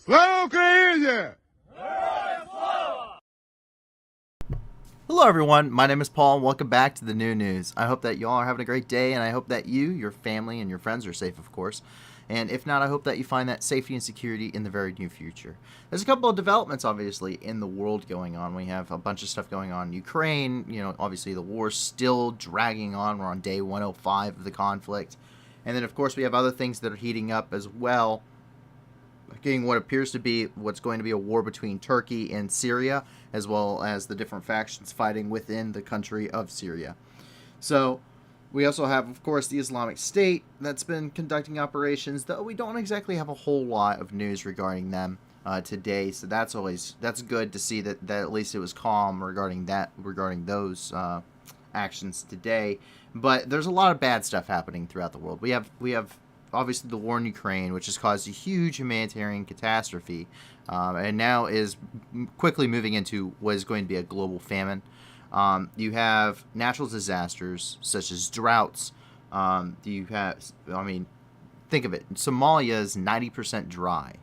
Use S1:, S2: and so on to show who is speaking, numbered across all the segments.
S1: Слава Україні!
S2: Hello everyone, my name is Paul and welcome back to the new news. I hope that y'all are having a great day, and I hope that you, your family, and your friends are safe, of course. And if not, I hope that you find that safety and security in the very near future. There's a couple of developments, obviously, in the world going on. We have a bunch of stuff going on in Ukraine. Obviously the war's still dragging on. We're on day 105 of the conflict. And then, of course, we have other things that are heating up as well, getting what appears to be what's going to be a war between Turkey and Syria, as well as the different factions fighting within the country of Syria. So we also have, of course, the Islamic State that's been conducting operations, though we don't exactly have a whole lot of news regarding them today. So that's good to see that at least it was calm regarding those actions today. But there's a lot of bad stuff happening throughout the world. We have obviously the war in Ukraine, which has caused a huge humanitarian catastrophe, and now is quickly moving into what is going to be a global famine. You have natural disasters such as droughts. Think of it. Somalia is 90% dry.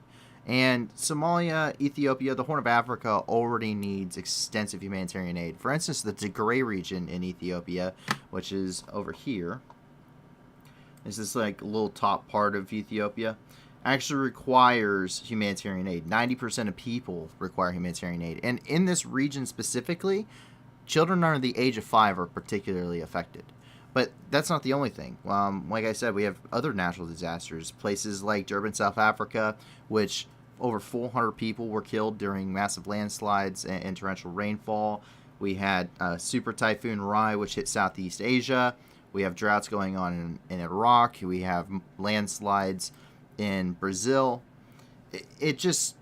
S2: And Somalia, Ethiopia, the Horn of Africa already needs extensive humanitarian aid. For instance, the Tigray region in Ethiopia, which is over here, is this like little top part of Ethiopia, actually requires humanitarian aid. 90% of people require humanitarian aid. And in this region specifically, children under the age of 5 are particularly affected. But that's not the only thing. Like I said, we have other natural disasters. Places like Durban, South Africa, which over 400 people were killed during massive landslides and torrential rainfall. We had Super Typhoon Rai, which hit Southeast Asia. We have droughts going on in Iraq. We have landslides in Brazil. It just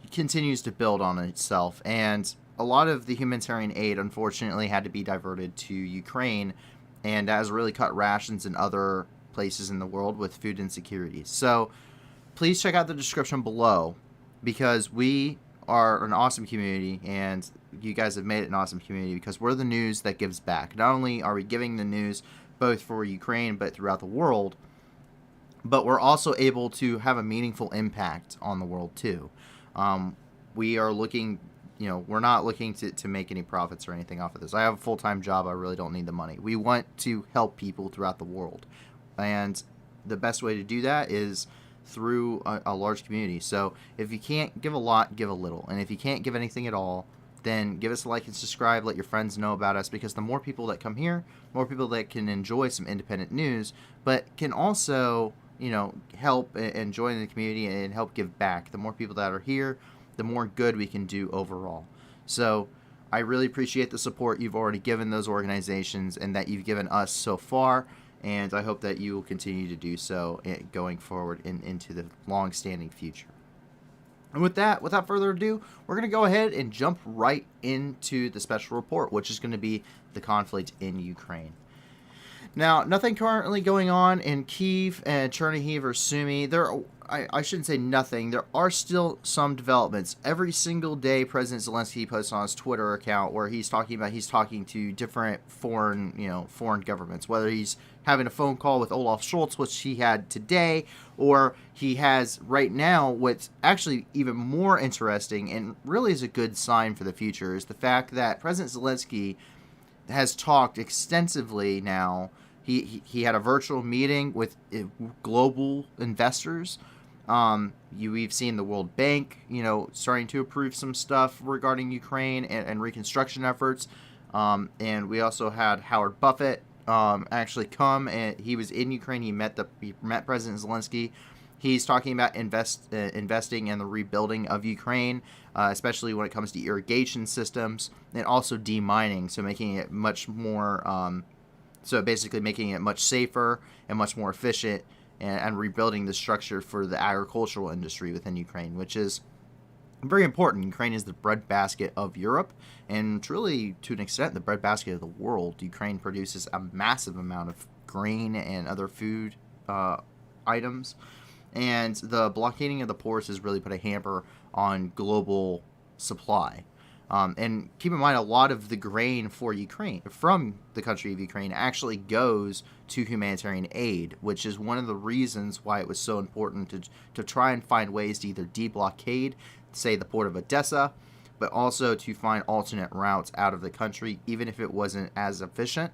S2: continues to build on itself. And a lot of the humanitarian aid, unfortunately, had to be diverted to Ukraine. And that has really cut rations in other places in the world with food insecurity. So please check out the description below, because we are an awesome community, and you guys have made it an awesome community because we're the news that gives back. Not only are we giving the news both for Ukraine but throughout the world, but we're also able to have a meaningful impact on the world too. We are looking, we're not looking to make any profits or anything off of this. I have a full-time job. I really don't need the money. We want to help people throughout the world, and the best way to do that is through a large community. So if you can't give a lot, give a little, and if you can't give anything at all, then give us a like and subscribe. Let your friends know about us, because the more people that come here, more people that can enjoy some independent news, but can also, help and join the community and help give back. The more people that are here, the more good we can do overall. So I really appreciate the support you've already given those organizations and that you've given us so far, and I hope that you will continue to do so going forward into the long-standing future. And with that, without further ado, we're going to go ahead and jump right into the special report, which is going to be the conflict in Ukraine. Now, nothing currently going on in Kyiv and Chernihiv or Sumy. I shouldn't say nothing. There are still some developments. Every single day, President Zelensky posts on his Twitter account where he's talking to different foreign governments, whether he's having a phone call with Olaf Scholz, which he had today, or he has right now. What's actually even more interesting and really is a good sign for the future is the fact that President Zelensky has talked extensively now. He had a virtual meeting with global investors. We've seen the World Bank, starting to approve some stuff regarding Ukraine and reconstruction efforts. And we also had Howard Buffett actually come, and he was in Ukraine. He met President Zelensky. He's talking about investing in the rebuilding of Ukraine, especially when it comes to irrigation systems, and also demining, so making it much more, basically making it much safer and much more efficient, and rebuilding the structure for the agricultural industry within Ukraine, which is very important. Ukraine is the breadbasket of Europe, and truly, to an extent, the breadbasket of the world. Ukraine produces a massive amount of grain and other food items, and the blockading of the ports has really put a hamper on global supply. And keep in mind, a lot of the grain for Ukraine, from the country of Ukraine, actually goes to humanitarian aid, which is one of the reasons why it was so important to try and find ways to either deblockade, say, the port of Odessa, but also to find alternate routes out of the country, even if it wasn't as efficient.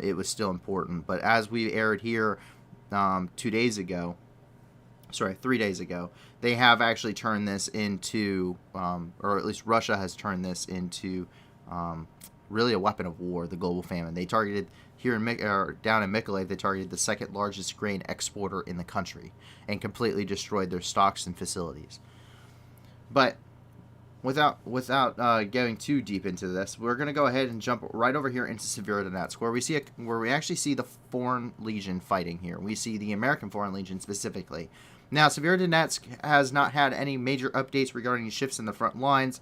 S2: It was still important. But as we aired here 3 days ago, they have actually turned this into, or at least Russia has turned this into really a weapon of war, the global famine. They targeted, down in Mykolaiv, they targeted the second largest grain exporter in the country and completely destroyed their stocks and facilities. But without going too deep into this, we're going to go ahead and jump right over here into Severodonetsk, where we actually see the Foreign Legion fighting here. We see the American Foreign Legion specifically. Now, Severodonetsk has not had any major updates regarding shifts in the front lines.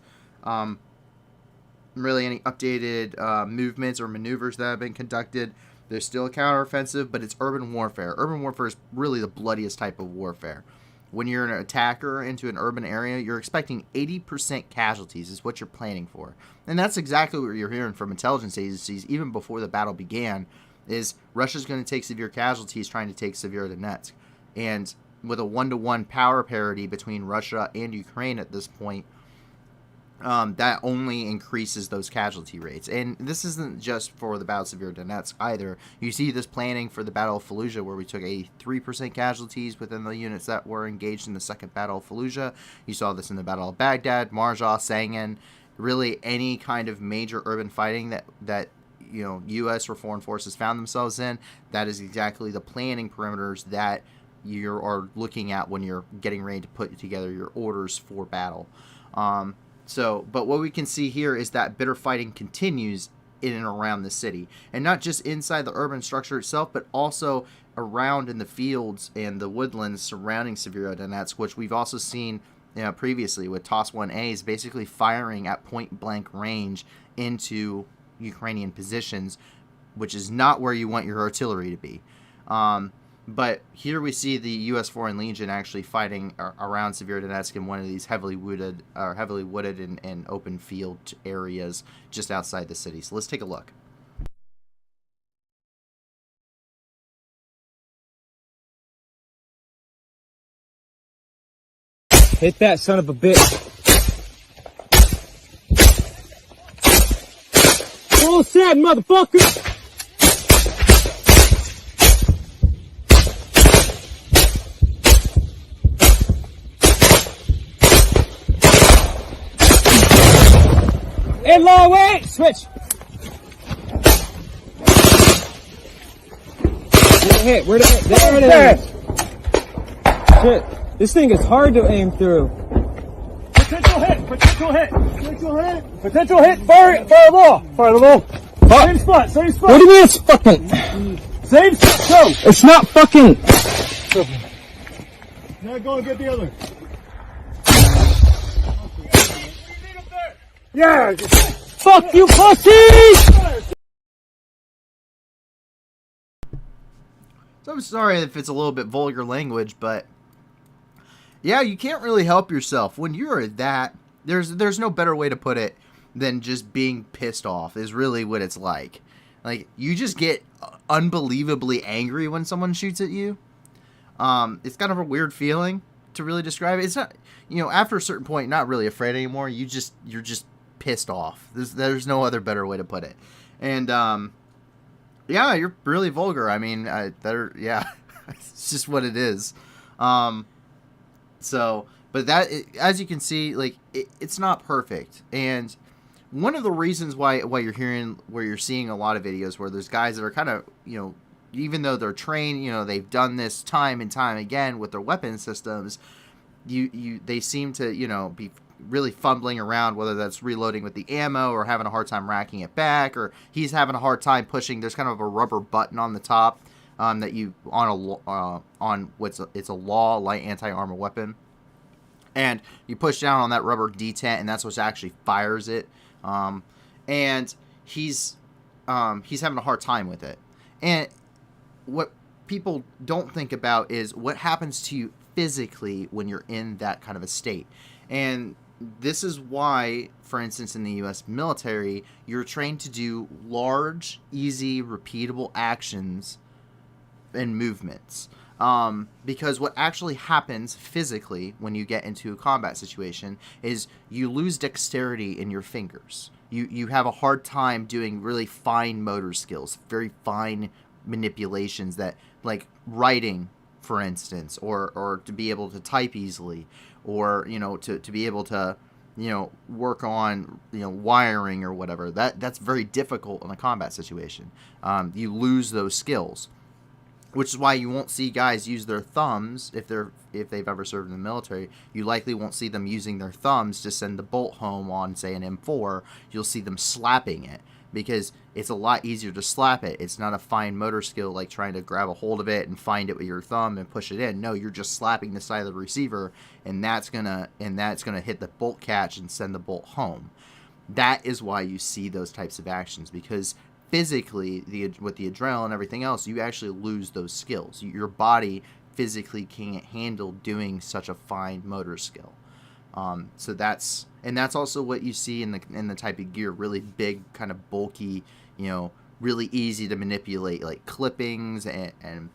S2: Really any updated movements or maneuvers that have been conducted. There's still a counteroffensive, but it's urban warfare. Urban warfare is really the bloodiest type of warfare. When you're an attacker into an urban area, you're expecting 80% casualties is what you're planning for. And that's exactly what you're hearing from intelligence agencies even before the battle began, is Russia's going to take severe casualties trying to take Severodonetsk. And with a 1-to-1 power parity between Russia and Ukraine at this point, that only increases those casualty rates. And this isn't just for the Battle of Severodonetsk either. You see this planning for the Battle of Fallujah, where we took 83% casualties within the units that were engaged in the Second Battle of Fallujah. You saw this in the Battle of Baghdad, Marjah, Sangin. Really any kind of major urban fighting that U.S. or foreign forces found themselves in, that is exactly the planning perimeters that you are looking at when you're getting ready to put together your orders for battle. But what we can see here is that bitter fighting continues in and around the city, and not just inside the urban structure itself, but also around in the fields and the woodlands surrounding Severodonetsk, which we've also seen previously with TOS-1As basically firing at point-blank range into Ukrainian positions, which is not where you want your artillery to be. But here we see the U.S. Foreign Legion actually fighting around Severodonetsk in one of these heavily wooded and open field areas just outside the city. So let's take a look.
S1: Hit that son of a bitch. All set, motherfucker! Hey, long way! Switch! Where'd it hit? There it is! Shit. This thing is hard to aim through. Potential hit! Potential hit! Potential hit! Potential hit! Fire the ball! Fire the ball! Same spot! Same spot! What do you mean it's fucking... Same spot! Go! It's not fucking... Now go and get the other. Yeah! Fuck you, pussy!
S2: So I'm sorry if it's a little bit vulgar language, but yeah, you can't really help yourself. When you're that, there's no better way to put it than just being pissed off is really what it's like. Like, you just get unbelievably angry when someone shoots at you. It's kind of a weird feeling to really describe it. It's not, after a certain point, not really afraid anymore. You're just pissed off. There's no other better way to put it. And yeah, you're really vulgar. I mean, it's just what it is. But as you can see, like it's not perfect. And one of the reasons why you're seeing a lot of videos where there's guys that are kind of, even though they're trained, they've done this time and time again with their weapon systems, they seem to, be really fumbling around, whether that's reloading with the ammo or having a hard time racking it back, or he's having a hard time pushing. There's kind of a rubber button on the top that you it's a law light anti-armor weapon, and you push down on that rubber detent, and that's what actually fires it. And he's having a hard time with it. And what people don't think about is what happens to you physically when you're in that kind of a state. And this is why, for instance, in the U.S. military, you're trained to do large, easy, repeatable actions and movements. Because what actually happens physically when you get into a combat situation is you lose dexterity in your fingers. You have a hard time doing really fine motor skills, very fine manipulations that, like writing, for instance, or to be able to type easily, or, to be able to, work on, wiring or whatever. That's very difficult in a combat situation. You lose those skills, which is why you won't see guys use their thumbs if they've ever served in the military. You likely won't see them using their thumbs to send the bolt home on, say, an M4. You'll see them slapping it, because it's a lot easier to slap it. It's not a fine motor skill like trying to grab a hold of it and find it with your thumb and push it in. No, you're just slapping the side of the receiver, and that's gonna hit the bolt catch and send the bolt home. That is why you see those types of actions, because physically, with the adrenaline and everything else, you actually lose those skills. Your body physically can't handle doing such a fine motor skill. So that's also what you see in the type of gear. Really big, kind of bulky, really easy to manipulate, like clippings and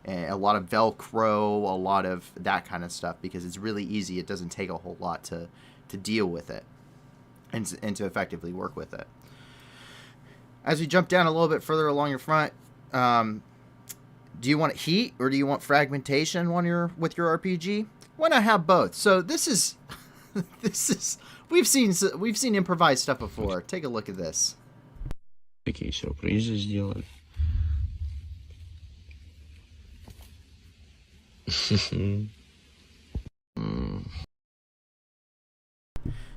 S2: a lot of Velcro, a lot of that kind of stuff, because it's really easy. It doesn't take a whole lot to deal with it and to effectively work with it. As we jump down a little bit further along your front, do you want heat or do you want fragmentation with your RPG? Why not have both? So this is we've seen improvised stuff before. Take a look at this.
S3: Такие сюрпризы сделали.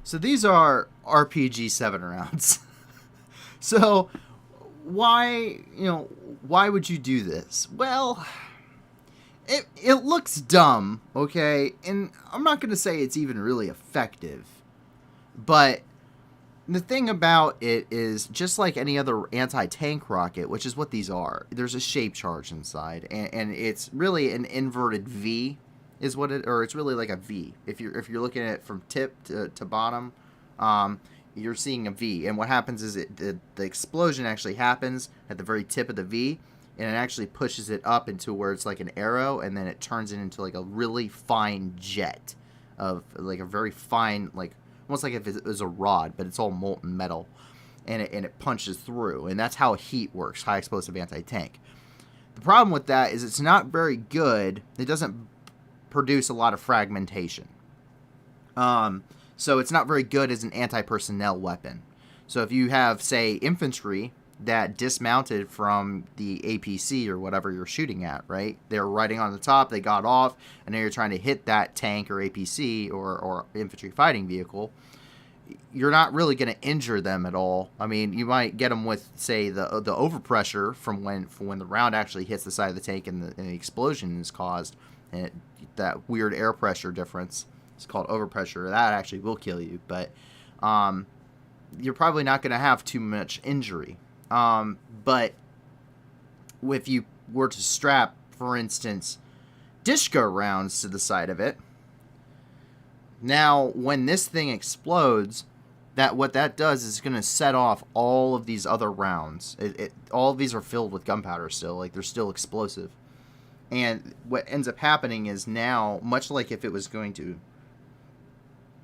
S2: So these are RPG 7 rounds. So why would you do this? Well, it looks dumb, okay? And I'm not going to say it's even really effective. But the thing about it is, just like any other anti-tank rocket, which is what these are, there's a shape charge inside, and it's really an inverted V, is what it, or it's really like a V. If you're looking at it from tip to bottom, you're seeing a V, and what happens is the explosion actually happens at the very tip of the V, and it actually pushes it up into where it's like an arrow, and then it turns it into like a really fine jet of like a very fine, like almost like if it was a rod, but it's all molten metal, and it punches through, and that's how heat works, high explosive anti-tank. The problem with that is it's not very good. It doesn't produce a lot of fragmentation. So it's not very good as an anti-personnel weapon. So if you have, say, infantry that dismounted from the APC or whatever you're shooting at, right? They're riding on the top, they got off, and now you're trying to hit that tank or APC or infantry fighting vehicle, you're not really going to injure them at all. I mean, you might get them with, say, the overpressure from when the round actually hits the side of the tank and the explosion is caused, and that weird air pressure difference. It's called overpressure. That actually will kill you, but you're probably not going to have too much injury. But if you were to strap, for instance, Dishka rounds to the side of it, now when this thing explodes, what that does is going to set off all of these other rounds. All of these are filled with gunpowder still, like they're still explosive. And what ends up happening is now, much like if it was going to,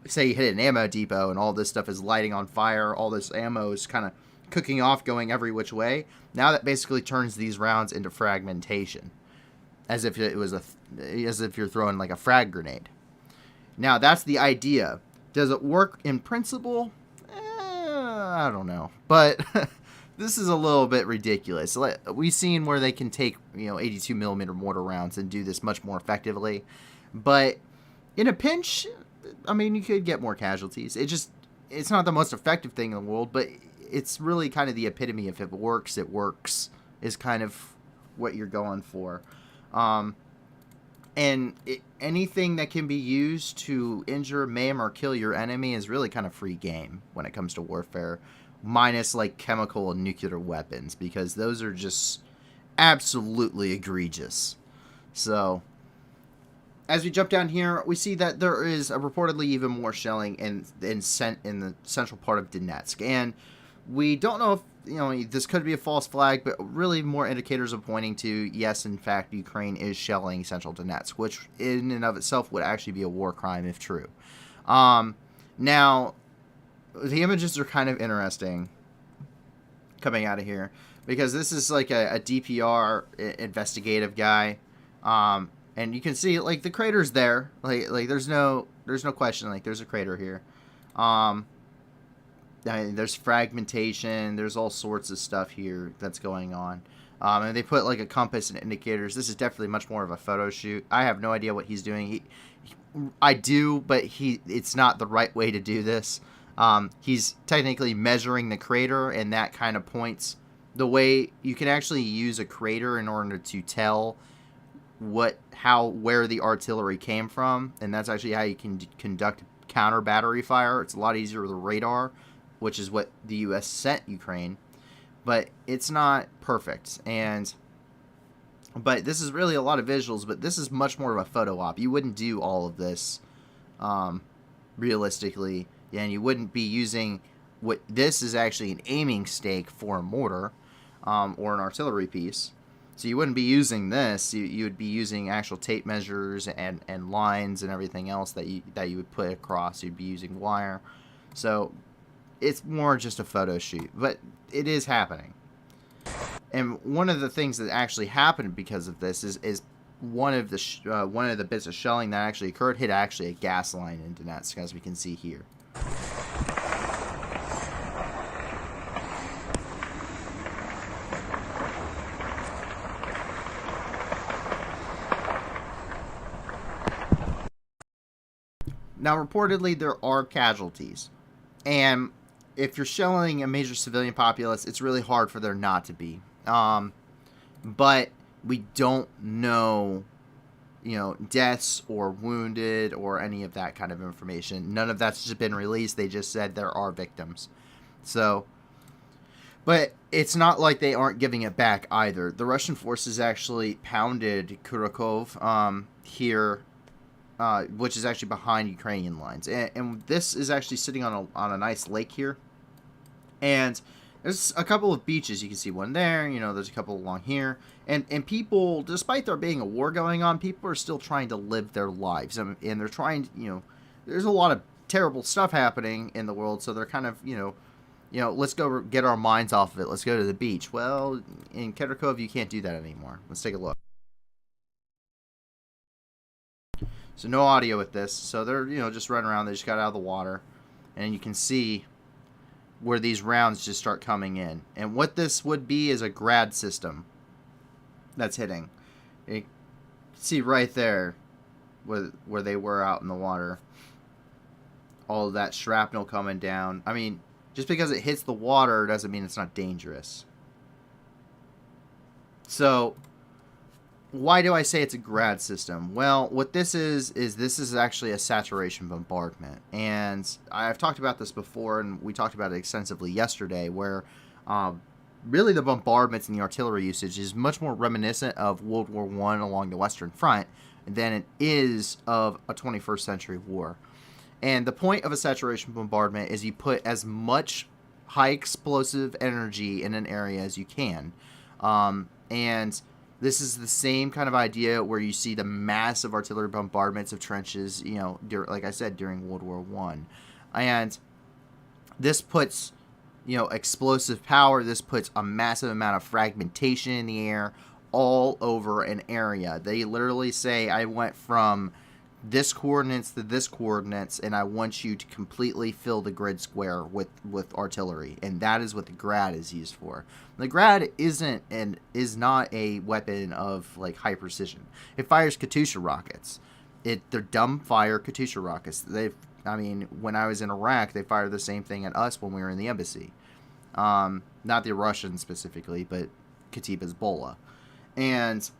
S2: say you hit an ammo depot and all this stuff is lighting on fire, all this ammo is kind of cooking off, going every which way. Now that basically turns these rounds into fragmentation, as if you're throwing like a frag grenade. Now that's the idea. Does it work in principle? I don't know, but this is a little bit ridiculous. We've seen where they can take 82 millimeter mortar rounds and do this much more effectively, but in a pinch, I mean, you could get more casualties. It's not the most effective thing in the world, but it's really kind of the epitome. If it works, it works, is kind of what you're going for. Anything that can be used to injure, maim, or kill your enemy is really kind of free game when it comes to warfare, minus like chemical and nuclear weapons, because those are just absolutely egregious. So as we jump down here, we see that there is reportedly even more shelling in the central part of Donetsk. And we don't know if, this could be a false flag, but really more indicators are pointing to, yes, in fact, Ukraine is shelling central Donetsk, which in and of itself would actually be a war crime if true. Now, the images are kind of interesting coming out of here, because this is like a DPR investigative guy. And you can see, like, the crater's there. Like there's no question. Like, there's a crater here. I mean, there's fragmentation. There's all sorts of stuff here that's going on. And they put, like, a compass and indicators. This is definitely much more of a photo shoot. I have no idea what he's doing. I do, but it's not the right way to do this. He's technically measuring the crater, and that kind of points the way you can actually use a crater in order to tell where the artillery came from, and that's actually how you can conduct counter battery fire. It's a lot easier with a radar, which is what the U.S. sent Ukraine, but it's not perfect. But this is really a lot of visuals, but this is much more of a photo op. You wouldn't do all of this realistically, and you wouldn't be using what this is actually an aiming stake for a mortar or an artillery piece. So you wouldn't be using this. You would be using actual tape measures and lines and everything else that you would put across. You'd be using wire. So it's more just a photo shoot, but it is happening. And one of the things that actually happened because of this is one of the bits of shelling that actually occurred hit actually a gas line in Donetsk, as we can see here. Now, reportedly, there are casualties. And if you're shelling a major civilian populace, it's really hard for there not to be. But we don't know, deaths or wounded or any of that kind of information. None of that's just been released. They just said there are victims. So, but it's not like they aren't giving it back either. The Russian forces actually pounded Kurakov here, which is actually behind Ukrainian lines. And this is actually sitting on a nice lake here. And there's a couple of beaches. You can see one there. There's a couple along here. And people, despite there being a war going on, people are still trying to live their lives. And they're trying, there's a lot of terrible stuff happening in the world. So they're kind of, let's go get our minds off of it. Let's go to the beach. Well, in Kharkov, you can't do that anymore. Let's take a look. So no audio with this. So they're, just running around. They just got out of the water. And you can see where these rounds just start coming in. And what this would be is a grad system that's hitting. You can see right there where they were out in the water. All of that shrapnel coming down. I mean, just because it hits the water doesn't mean it's not dangerous. So why do I say it's a grad system? Well, what this is this is actually a saturation bombardment. And I've talked about this before, and we talked about it extensively yesterday, where really the bombardments and the artillery usage is much more reminiscent of World War I along the Western Front than it is of a 21st century war. And the point of a saturation bombardment is you put as much high explosive energy in an area as you can. And this is the same kind of idea where you see the massive artillery bombardments of trenches, like I said, during World War I. And this puts, explosive power. This puts a massive amount of fragmentation in the air all over an area. They literally say, I went from this coordinates to this coordinates, and I want you to completely fill the grid square with artillery. And that is what the Grad is used for. The Grad is not a weapon of like high precision. It fires Katyusha rockets. They're dumb fire Katyusha rockets. When I was in Iraq, they fired the same thing at us when we were in the embassy. Not the Russians specifically, but Kataib Hezbollah. And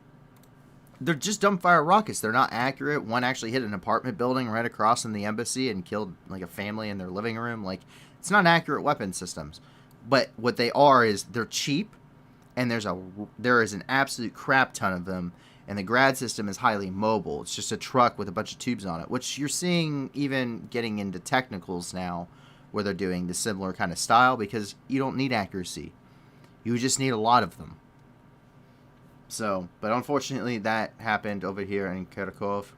S2: they're just dumbfire rockets. They're not accurate. One actually hit an apartment building right across from the embassy and killed like a family in their living room. Like, it's not accurate weapon systems. But what they are is they're cheap, and there is an absolute crap ton of them. And the grad system is highly mobile. It's just a truck with a bunch of tubes on it, which you're seeing even getting into technicals now where they're doing the similar kind of style because you don't need accuracy. You just need a lot of them. So, but unfortunately that happened over here in Kharkov.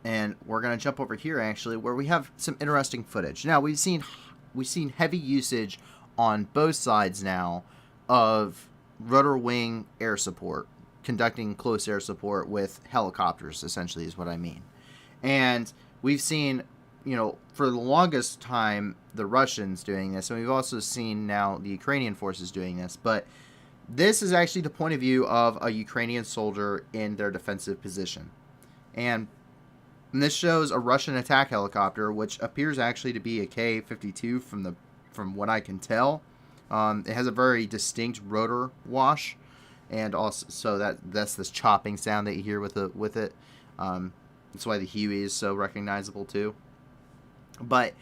S2: And we're going to jump over here actually where we have some interesting footage. Now, we've seen heavy usage on both sides now of rotor wing air support, conducting close air support with helicopters, essentially, is what I mean. And we've seen, for the longest time, the Russians doing this, and we've also seen now the Ukrainian forces doing this, but this is actually the point of view of a Ukrainian soldier in their defensive position. And this shows a Russian attack helicopter, which appears actually to be a Ka-52 from what I can tell. It has a very distinct rotor wash, and also so that's this chopping sound that you hear with it. That's why the Huey is so recognizable too. But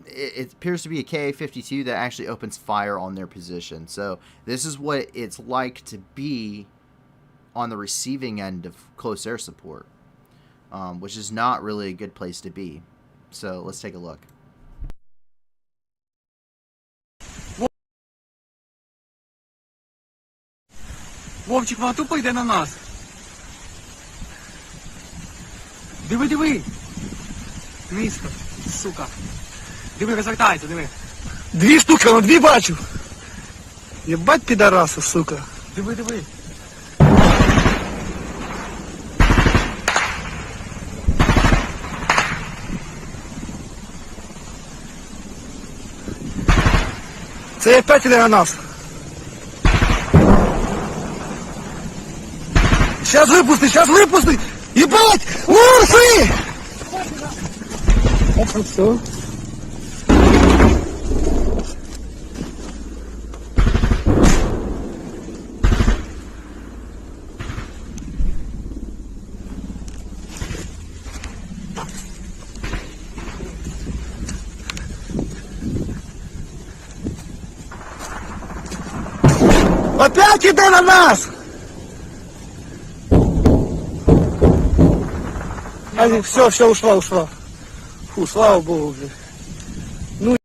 S2: it appears to be a Ka-52 that actually opens fire on their position. So this is what it's like to be on the receiving end of close air support, which is not really a good place to be. So let's take a look.
S4: Вовчик, вона тупо йде на нас. Диви, диви. Низько, сука. Диви, розвертається, диви. Дві штуки, ну дві бачу. Єбать підараса, сука. Диви, диви. Це опять іде на нас. Сейчас выпусти! Ебать! Урфы! Это все. Опять иди на нас! Все, ушла. Фу, слава богу уже. Ну.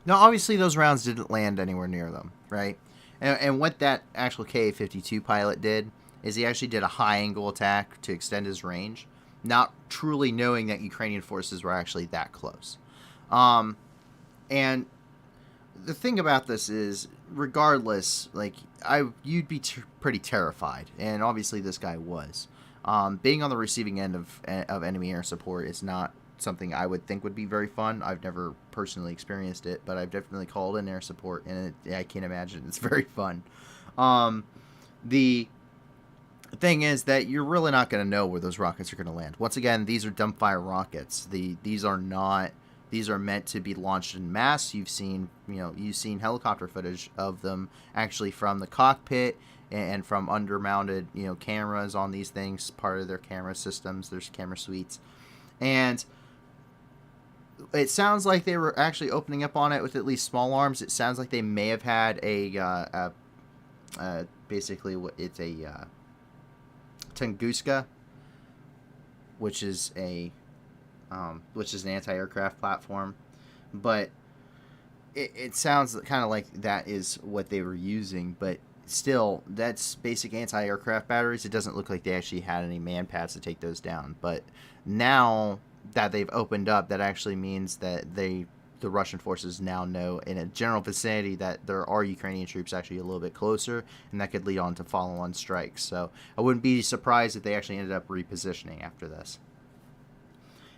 S2: Now, obviously, those rounds didn't land anywhere near them, right? And what that actual Ka-52 pilot did is he actually did a high-angle attack to extend his range, not truly knowing that Ukrainian forces were actually that close. And the thing about this is, regardless, you'd be pretty terrified, and obviously this guy was. Being on the receiving end of enemy air support is not something I would think would be very fun. I've never personally experienced it, but I've definitely called in air support, and I can't imagine it's very fun. The thing is that you're really not going to know where those rockets are going to land. Once again, these are dumbfire rockets. These are meant to be launched in mass. You've seen helicopter footage of them actually from the cockpit and from undermounted, cameras on these things, part of their camera systems. There's camera suites. And it sounds like they were actually opening up on it with at least small arms. It sounds like they may have had basically it's a Tunguska, which is an anti-aircraft platform. But it sounds kind of like that is what they were using, but still, that's basic anti-aircraft batteries. It doesn't look like they actually had any man-pads to take those down. But now that they've opened up, that actually means that the Russian forces now know in a general vicinity that there are Ukrainian troops actually a little bit closer, and that could lead on to follow-on strikes. So I wouldn't be surprised if they actually ended up repositioning after this.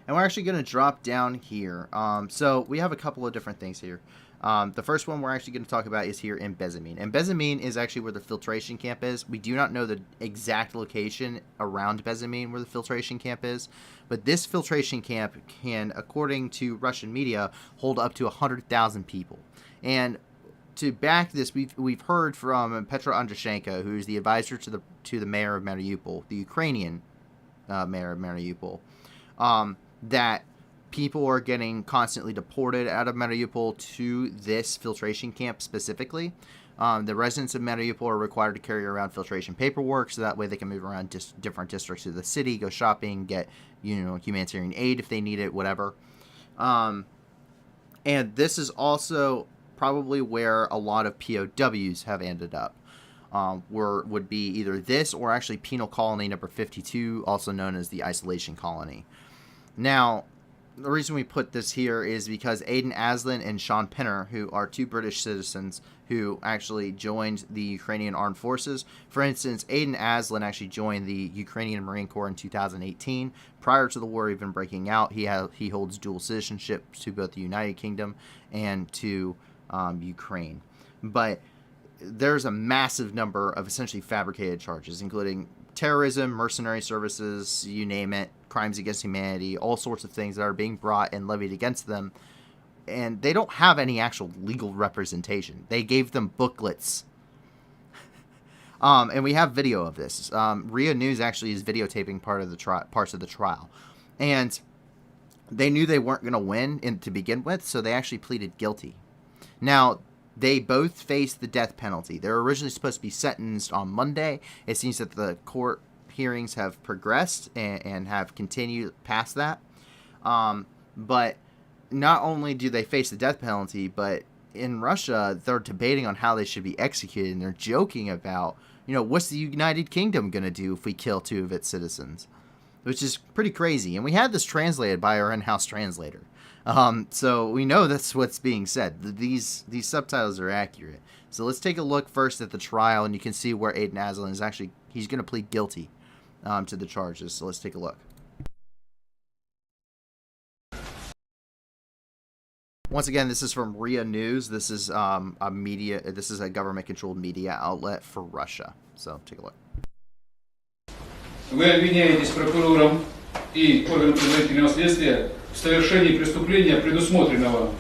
S2: And we're actually going to drop down here. So we have a couple of different things here. The first one we're actually going to talk about is here in Bezimene. And Bezimene is actually where the filtration camp is. We do not know the exact location around Bezimene where the filtration camp is. But this filtration camp can, according to Russian media, hold up to 100,000 people. And to back this, we've heard from Petro Andrushenko, who is the advisor to the mayor of Mariupol, the Ukrainian mayor of Mariupol, that people are getting constantly deported out of Mariupol to this filtration camp specifically. The residents of Mariupol are required to carry around filtration paperwork, so that way they can move around different districts of the city, go shopping, get humanitarian aid if they need it, whatever. And this is also probably where a lot of POWs have ended up. Would be either this or actually Penal Colony number 52, also known as the Isolation Colony. Now, the reason we put this here is because Aiden Aslin and Sean Pinner, who are two British citizens who actually joined the Ukrainian Armed Forces. For instance, Aiden Aslin actually joined the Ukrainian Marine Corps in 2018. Prior to the war even breaking out, he holds dual citizenship to both the United Kingdom and to Ukraine. But there's a massive number of essentially fabricated charges, including terrorism, mercenary services, you name it, crimes against humanity, all sorts of things that are being brought and levied against them. And they don't have any actual legal representation. They gave them booklets. And we have video of this. RIA News actually is videotaping parts of the trial. And they knew they weren't going to win to begin with, so they actually pleaded guilty. Now, they both faced the death penalty. They were originally supposed to be sentenced on Monday. It seems that the court hearings have progressed and have continued past that. But not only do they face the death penalty, but in Russia, they're debating on how they should be executed. And they're joking about, what's the United Kingdom going to do if we kill two of its citizens? Which is pretty crazy. And we had this translated by our in-house translator. So we know that's what's being said. These subtitles are accurate. So let's take a look first at the trial, and you can see where Aiden Aslin is actually, he's going to plead guilty to the charges. So let's take a look. Once again, this is from RIA News. This is a government-controlled media outlet for Russia. So take a look.
S5: Вы обвиняетесь прокурором и органом предварительного следствия в совершении преступления, предусмотренного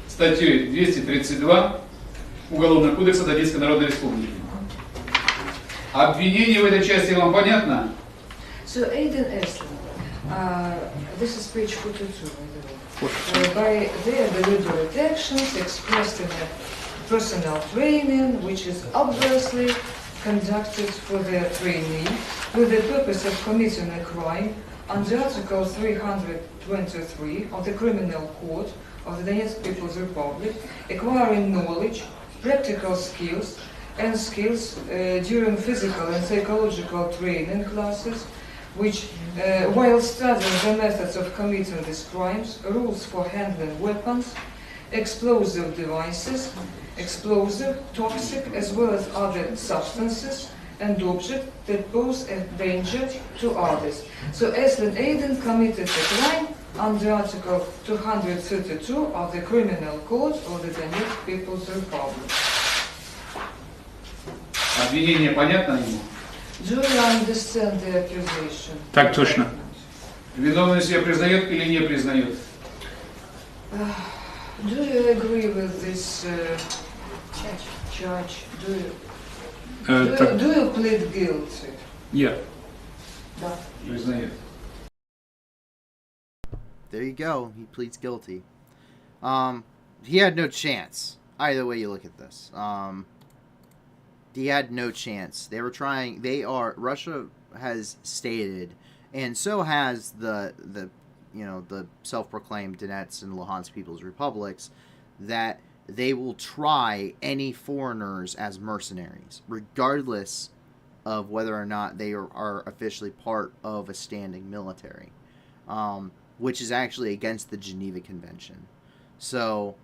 S5: статьей 232 Уголовного кодекса Донецкой Народной Республики. Обвинение в этой части вам понятно?
S6: So Aiden Aslin, this is page 42, by their deliberate actions expressed in a personal training, which is obviously conducted for their trainee with the purpose of committing a crime under Article 323 of the Criminal Code of the Donetsk People's Republic, acquiring knowledge, practical skills, and skills during physical and psychological training classes, which, while studying the methods of committing these crimes, rules for handling weapons, explosive devices, explosive, toxic, as well as other substances and objects that pose a danger to others. So Aslin Aiden committed a crime under Article 232 of the Criminal Code of the Donetsk People's Republic.
S5: Обвинение понятно ему?
S6: Do you understand the accusation?
S5: Так точно. Виновность себя признает или не признает?
S6: Do you agree with this charge? Do you plead guilty?
S5: Я.
S6: Да.
S5: Признает.
S2: There you go. He pleads guilty. He had no chance. Either way you look at this. He had no chance. They were trying. Russia has stated, and so has the self-proclaimed Donetsk and Luhansk People's Republics, that they will try any foreigners as mercenaries, regardless of whether or not they are officially part of a standing military, which is actually against the Geneva Convention. So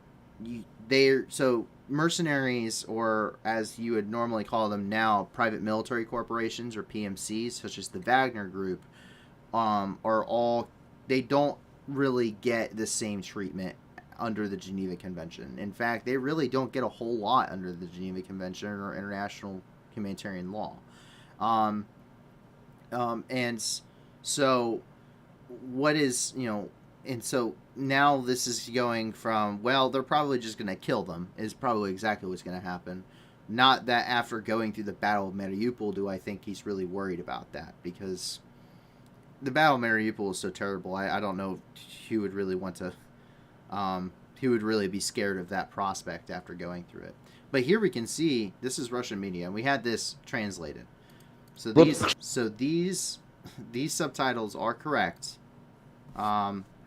S2: mercenaries, or as you would normally call them now, private military corporations or PMCs, such as the Wagner Group, they don't really get the same treatment under the Geneva Convention. In fact, they really don't get a whole lot under the Geneva Convention or international humanitarian law. And so what is, and so now this is going from, well, they're probably just going to kill them, is probably exactly what's going to happen. Not that after going through the Battle of Mariupol do I think he's really worried about that, because the Battle of Mariupol is so terrible. I don't know if he would really want to, he would really be scared of that prospect after going through it. But here we can see this is Russian media, and we had this translated. So these subtitles are correct.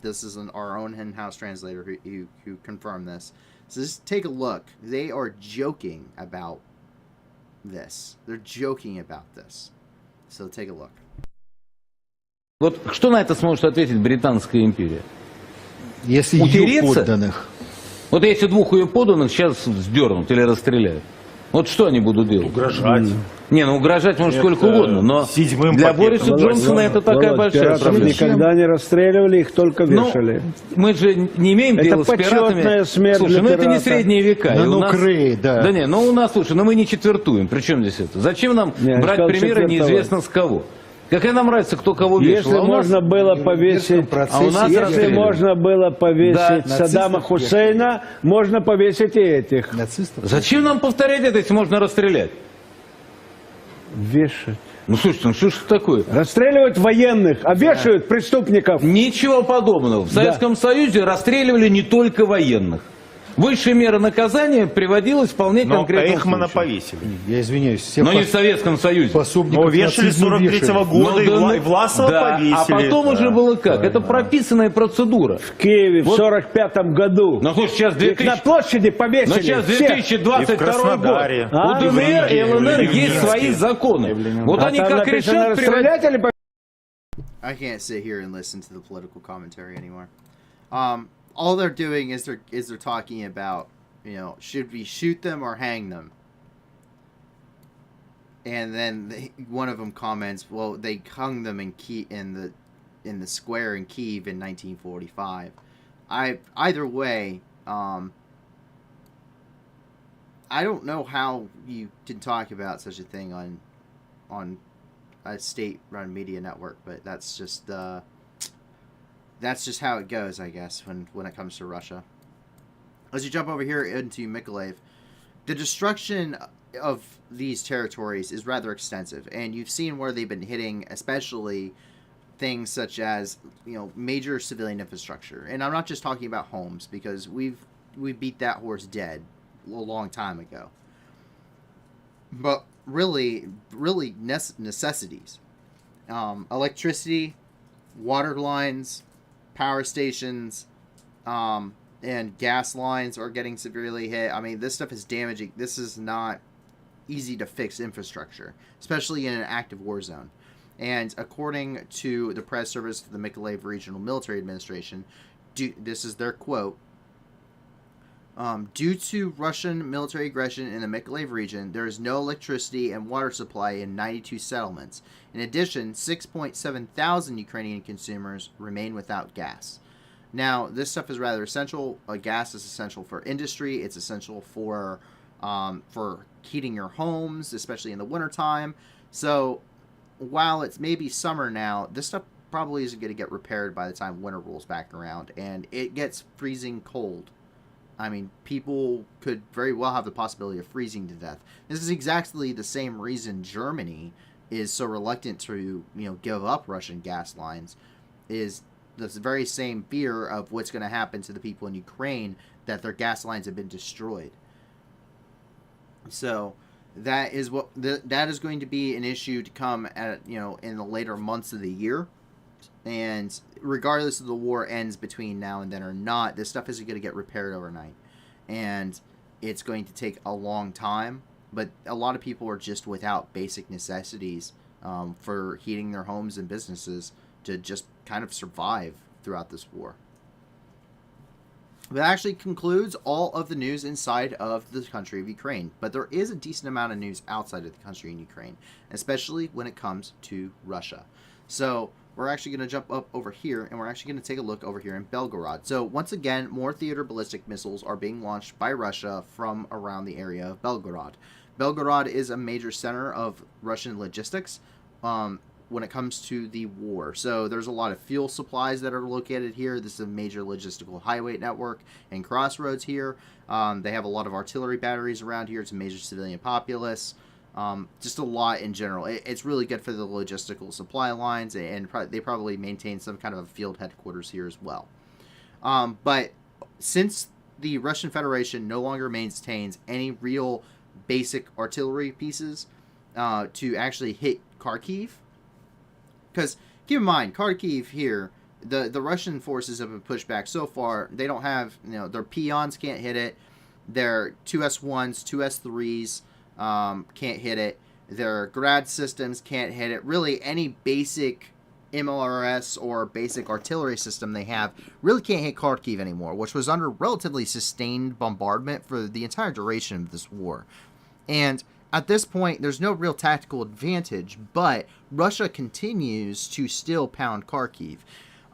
S2: This is our own in-house translator who confirmed this. So just take a look. They are joking about this. They're joking about this. So take a look.
S7: Вот что на это сможет ответить Британская империя?
S8: Если ее подданных.
S7: Вот если двух ее подданных сейчас сдернут или расстреляют, вот что они будут делать?
S8: Угрожать.
S7: Не, ну угрожать можно сколько угодно, но для Бориса Джонсона это такая большая проблема.
S9: Никогда не расстреливали, их только вешали.
S7: Мы же не имеем дела с пиратами. Слушай, ну это не средние века. Да не, ну у нас, слушай, ну мы не четвертуем. Причем здесь это? Зачем нам брать примеры неизвестно с кого? Какая нам разница, кто кого вешал?
S9: Если можно было повесить, если можно было повесить Саддама Хусейна, можно повесить и этих.
S7: Зачем нам повторять это, если можно расстрелять?
S9: Вешать.
S7: Ну слушайте, ну что ж такое?
S9: Расстреливать военных, а вешают преступников.
S7: Ничего подобного. В Советском Союзе расстреливали не только военных. Высшая мера наказания приводилась вполне конкретно.
S8: Но Эйхмана повесили. Я извиняюсь.
S7: Но не в Советском Союзе.
S8: Но вешали с 43-го года, и Власова повесили.
S7: А потом уже было как? Это прописанная процедура.
S9: В Киеве в 45-м году.
S7: Ну слушай, сейчас 2000...
S9: на площади повесили.
S7: Но сейчас 2022 год. У ДНР и ЛНР есть свои законы. Вот они как решат
S9: расстрелять или
S2: I can't sit here and listen to the political commentary anymore. All they're doing is they're talking about, you know, should we shoot them or hang them? And then one of them comments, well, they hung them in the square in Kyiv in 1945. Either way, I don't know how you can talk about such a thing on a state-run media network, but that's just how it goes, I guess, when it comes to Russia. As you jump over here into Mykolaiv, the destruction of these territories is rather extensive, and you've seen where they've been hitting, especially things such as, you know, major civilian infrastructure. And I'm not just talking about homes, because we beat that horse dead a long time ago. But really necessities. Electricity, water lines, power stations, and gas lines are getting severely hit. I mean, this stuff is damaging. This is not easy to fix infrastructure, especially in an active war zone. And according to the press service for the Mykolaiv Regional Military Administration, this is their quote, due to Russian military aggression in the Mykolaiv region, there is no electricity and water supply in 92 settlements. In addition, 6.7 thousand Ukrainian consumers remain without gas. Now, this stuff is rather essential. Gas is essential for industry. It's essential for heating your homes, especially in the wintertime. So, while it's maybe summer now, this stuff probably isn't going to get repaired by the time winter rolls back around, and it gets freezing cold. I mean, people could very well have the possibility of freezing to death. This is exactly the same reason Germany is so reluctant to, you know, give up Russian gas lines, is the very same fear of what's going to happen to the people in Ukraine, that their gas lines have been destroyed. So that is that is going to be an issue to come at, you know, in the later months of the year. And regardless of the war ends between now and then or not, this stuff isn't going to get repaired overnight. And it's going to take a long time. But a lot of people are just without basic necessities for heating their homes and businesses to just kind of survive throughout this war. That actually concludes all of the news inside of the country of Ukraine. But there is a decent amount of news outside of the country in Ukraine, especially when it comes to Russia. So we're actually going to jump up over here, and we're actually going to take a look over here in Belgorod. So once again, more theater ballistic missiles are being launched by Russia from around the area of Belgorod. Belgorod is a major center of Russian logistics when it comes to the war. So there's a lot of fuel supplies that are located here. This is a major logistical highway network and crossroads here. They have a lot of artillery batteries around here. It's a major civilian populace. Just a lot in general. It's really good for the logistical supply lines, and they probably maintain some kind of a field headquarters here as well. But since the Russian Federation no longer maintains any real basic artillery pieces to actually hit Kharkiv. Because keep in mind, Kharkiv here, the Russian forces have been pushed back so far. They don't have, their peons can't hit it. Their 2S1s, 2S3s can't hit it. Their grad systems can't hit it. Really, any basic MLRS or basic artillery system they have really can't hit Kharkiv anymore, which was under relatively sustained bombardment for the entire duration of this war. And at this point, there's no real tactical advantage, but Russia continues to still pound Kharkiv.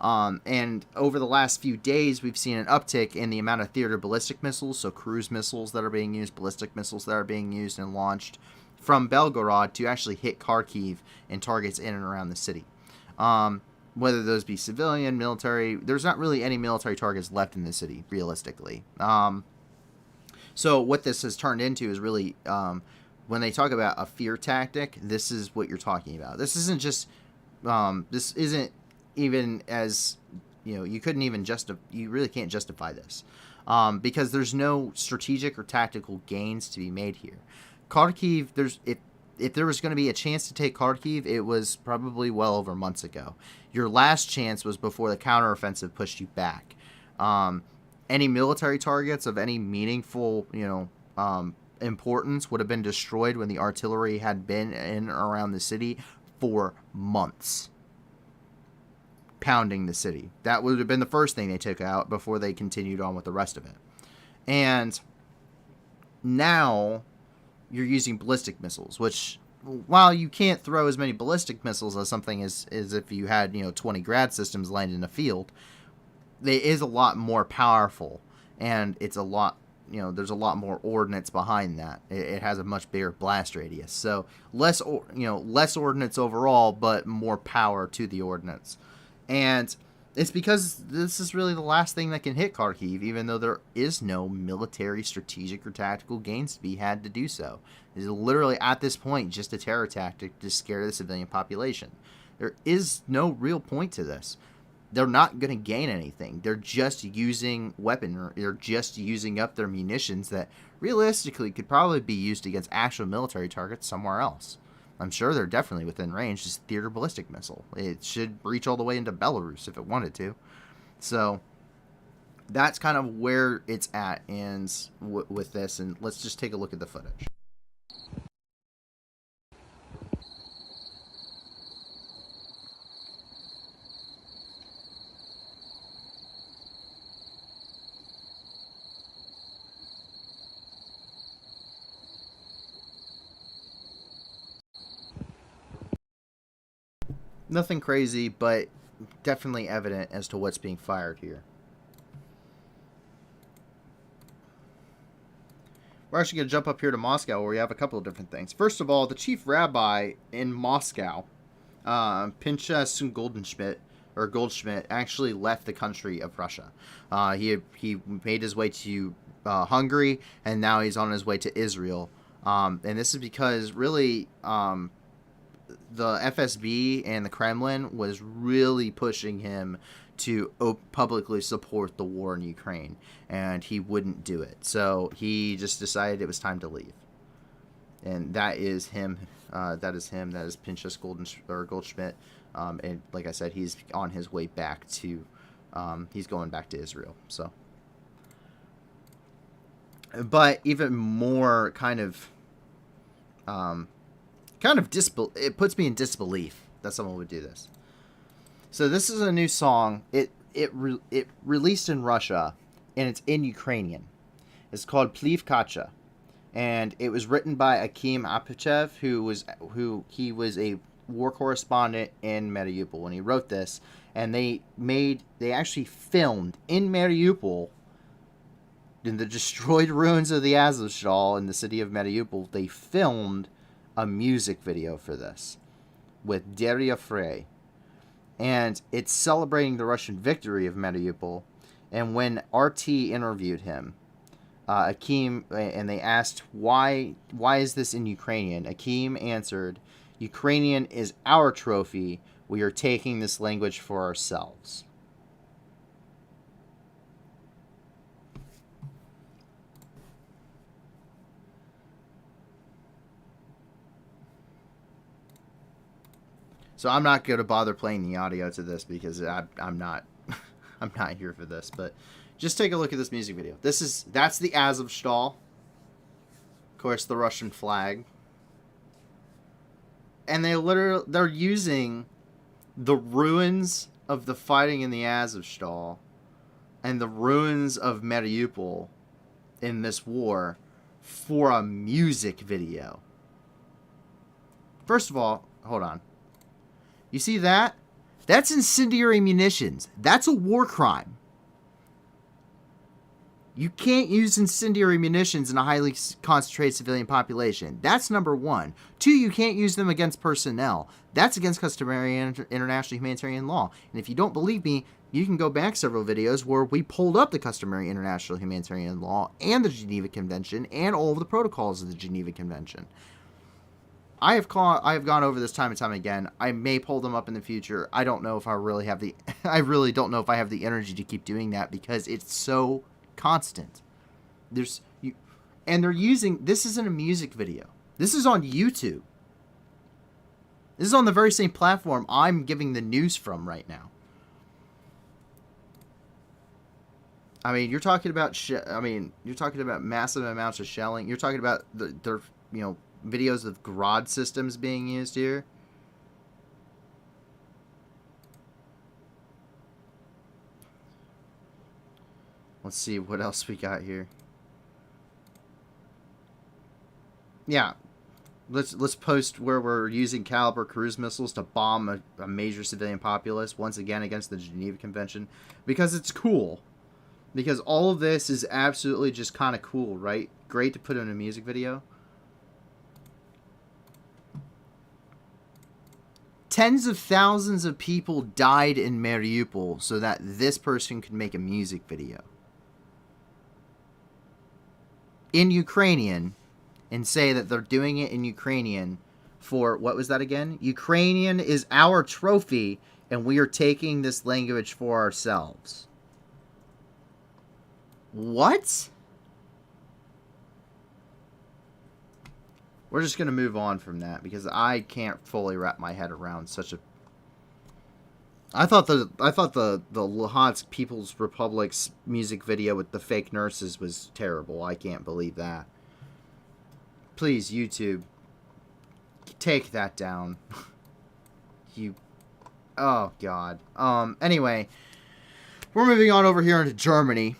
S2: And over the last few days, we've seen an uptick in the amount of theater ballistic missiles, so cruise missiles that are being used, ballistic missiles that are being used and launched from Belgorod to actually hit Kharkiv and targets in and around the city. Whether those be civilian, military, there's not really any military targets left in the city, realistically. So what this has turned into is really, when they talk about a fear tactic, this is what you're talking about. This isn't just, this isn't even as, you couldn't even you really can't justify this. Because there's no strategic or tactical gains to be made here. Kharkiv, if there was going to be a chance to take Kharkiv, it was probably well over months ago. Your last chance was before the counteroffensive pushed you back. Any military targets of any meaningful, importance would have been destroyed when the artillery had been in or around the city for months, pounding the city. That would have been the first thing they took out before they continued on with the rest of it. And now you're using ballistic missiles, which, while you can't throw as many ballistic missiles as something as if you had, 20 grad systems landed in a field, it is a lot more powerful, and it's a lot, there's a lot more ordnance behind that. It has a much bigger blast radius, so less ordnance overall, but more power to the ordnance. And it's because this is really the last thing that can hit Kharkiv, even though there is no military, strategic, or tactical gains to be had to do so. It is literally, at this point, just a terror tactic to scare the civilian population. There is no real point to this. They're not going to gain anything. They're just using weaponry. They're just using up their munitions that realistically could probably be used against actual military targets somewhere else. I'm sure they're definitely within range. Just theater ballistic missile. It should reach all the way into Belarus if it wanted to. So that's kind of where it's at and with this. And let's just take a look at the footage. Nothing crazy, but definitely evident as to what's being fired here. We're actually going to jump up here to Moscow, where we have a couple of different things. First of all, the chief rabbi in Moscow, Pinchas Goldschmidt, actually left the country of Russia. He made his way to Hungary, and now he's on his way to Israel. And this is because really the FSB and the Kremlin was really pushing him to publicly support the war in Ukraine, and he wouldn't do it. So he just decided it was time to leave. And that is him. That is Pinchas Goldschmidt. And like I said, he's on his way back to, he's going back to Israel. So, but even more it puts me in disbelief that someone would do this. So this is a new song. It released in Russia, and it's in Ukrainian. It's called Plivkacha, and it was written by Akim Apachev, who was a war correspondent in Mariupol when he wrote this. And they actually filmed in Mariupol, in the destroyed ruins of the Azovstal in the city of Mariupol. They filmed a music video for this with Daria Frey, and it's celebrating the Russian victory of Mariupol. And when RT interviewed him, Akim, and they asked why is this in Ukrainian, Akim answered, "Ukrainian is our trophy. We are taking this language for ourselves." So I'm not going to bother playing the audio to this because I'm not I'm not here for this. But just take a look at this music video. That's the Azovstal. Of course, the Russian flag. And they're using the ruins of the fighting in the Azovstal and the ruins of Mariupol in this war for a music video. First of all, hold on. You see that? That's incendiary munitions. That's a war crime. You can't use incendiary munitions in a highly concentrated civilian population. That's number one. Two, you can't use them against personnel. That's against customary international humanitarian law. And if you don't believe me, you can go back several videos where we pulled up the customary international humanitarian law and the Geneva Convention and all of the protocols of the Geneva Convention. I have gone over this time and time again. I may pull them up in the future. I don't know if I really have the I really don't know if I have the energy to keep doing that because it's so constant. And they're using, this isn't a music video. This is on YouTube. This is on the very same platform I'm giving the news from right now. I mean, you're talking about you're talking about massive amounts of shelling. You're talking about their videos of Grad systems being used here. Let's see what else we got here. Yeah, let's post where we're using Caliber cruise missiles to bomb a major civilian populace once again against the Geneva Convention because it's cool. Because all of this is absolutely just kind of cool, right? Great to put in a music video. Tens of thousands of people died in Mariupol so that this person could make a music video in Ukrainian and say that they're doing it in Ukrainian for, what was that again? Ukrainian is our trophy and we are taking this language for ourselves. What? We're just going to move on from that because I can't fully wrap my head around such a... I thought the Luhansk People's Republic's music video with the fake nurses was terrible. I can't believe that. Please, YouTube, take that down. Oh, God. Anyway, we're moving on over here into Germany,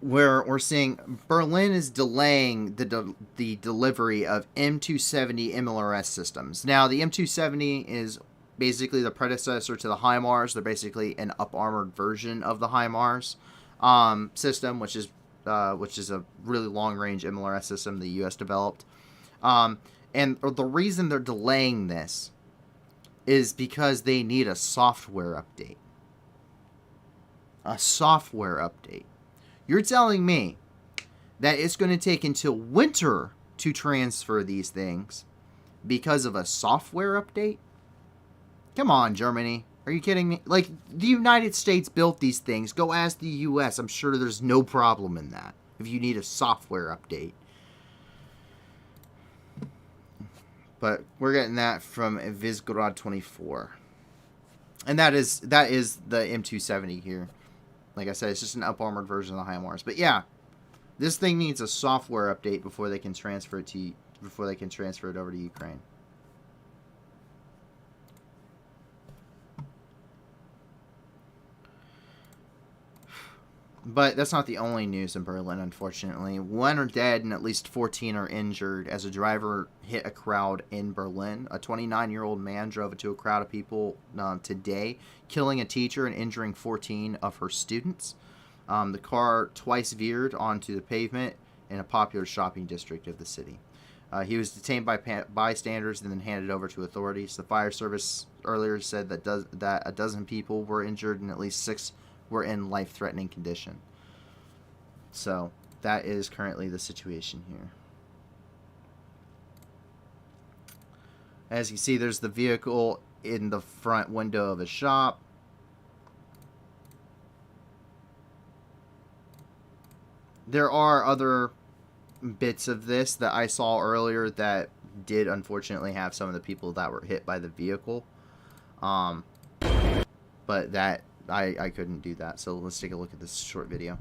S2: where we're seeing Berlin is delaying the delivery of M270 MLRS systems. Now, the M270 is basically the predecessor to the HIMARS. They're basically an up-armored version of the HIMARS system, which is a really long-range MLRS system the U.S. developed. And the reason they're delaying this is because they need a software update. A software update. You're telling me that it's going to take until winter to transfer these things because of a software update? Come on, Germany. Are you kidding me? Like, the United States built these things. Go ask the U.S. I'm sure there's no problem in that if you need a software update. But we're getting that from Visgrad 24. And that is the M270 here. Like I said, it's just an up-armored version of the HIMARS. But yeah, this thing needs a software update before they can transfer it over to Ukraine. But that's not the only news in Berlin, unfortunately. 1 are dead and at least 14 are injured as a driver hit a crowd in Berlin. A 29-year-old man drove into a crowd of people today, killing a teacher and injuring 14 of her students. The car twice veered onto the pavement in a popular shopping district of the city. He was detained by bystanders and then handed over to authorities. The fire service earlier said that a dozen people were injured and at least 6 were in life-threatening condition. So that is currently the situation here. As you see, there's the vehicle in the front window of a shop. There are other bits of this that I saw earlier that did unfortunately have some of the people that were hit by the vehicle. But that I couldn't do that. So let's take a look at this short video.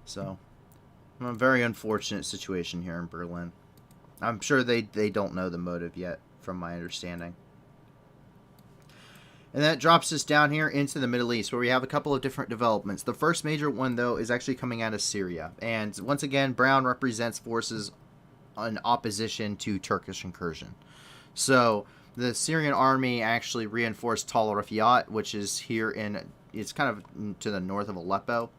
S2: So, a very unfortunate situation here in Berlin. I'm sure they don't know the motive yet, from my understanding. And that drops us down here into the Middle East, where we have a couple of different developments. The first major one, though, is actually coming out of Syria. And once again, brown represents forces in opposition to Turkish incursion. So, the Syrian army actually reinforced Tal Rafiyat, which is here it's kind of to the north of Aleppo.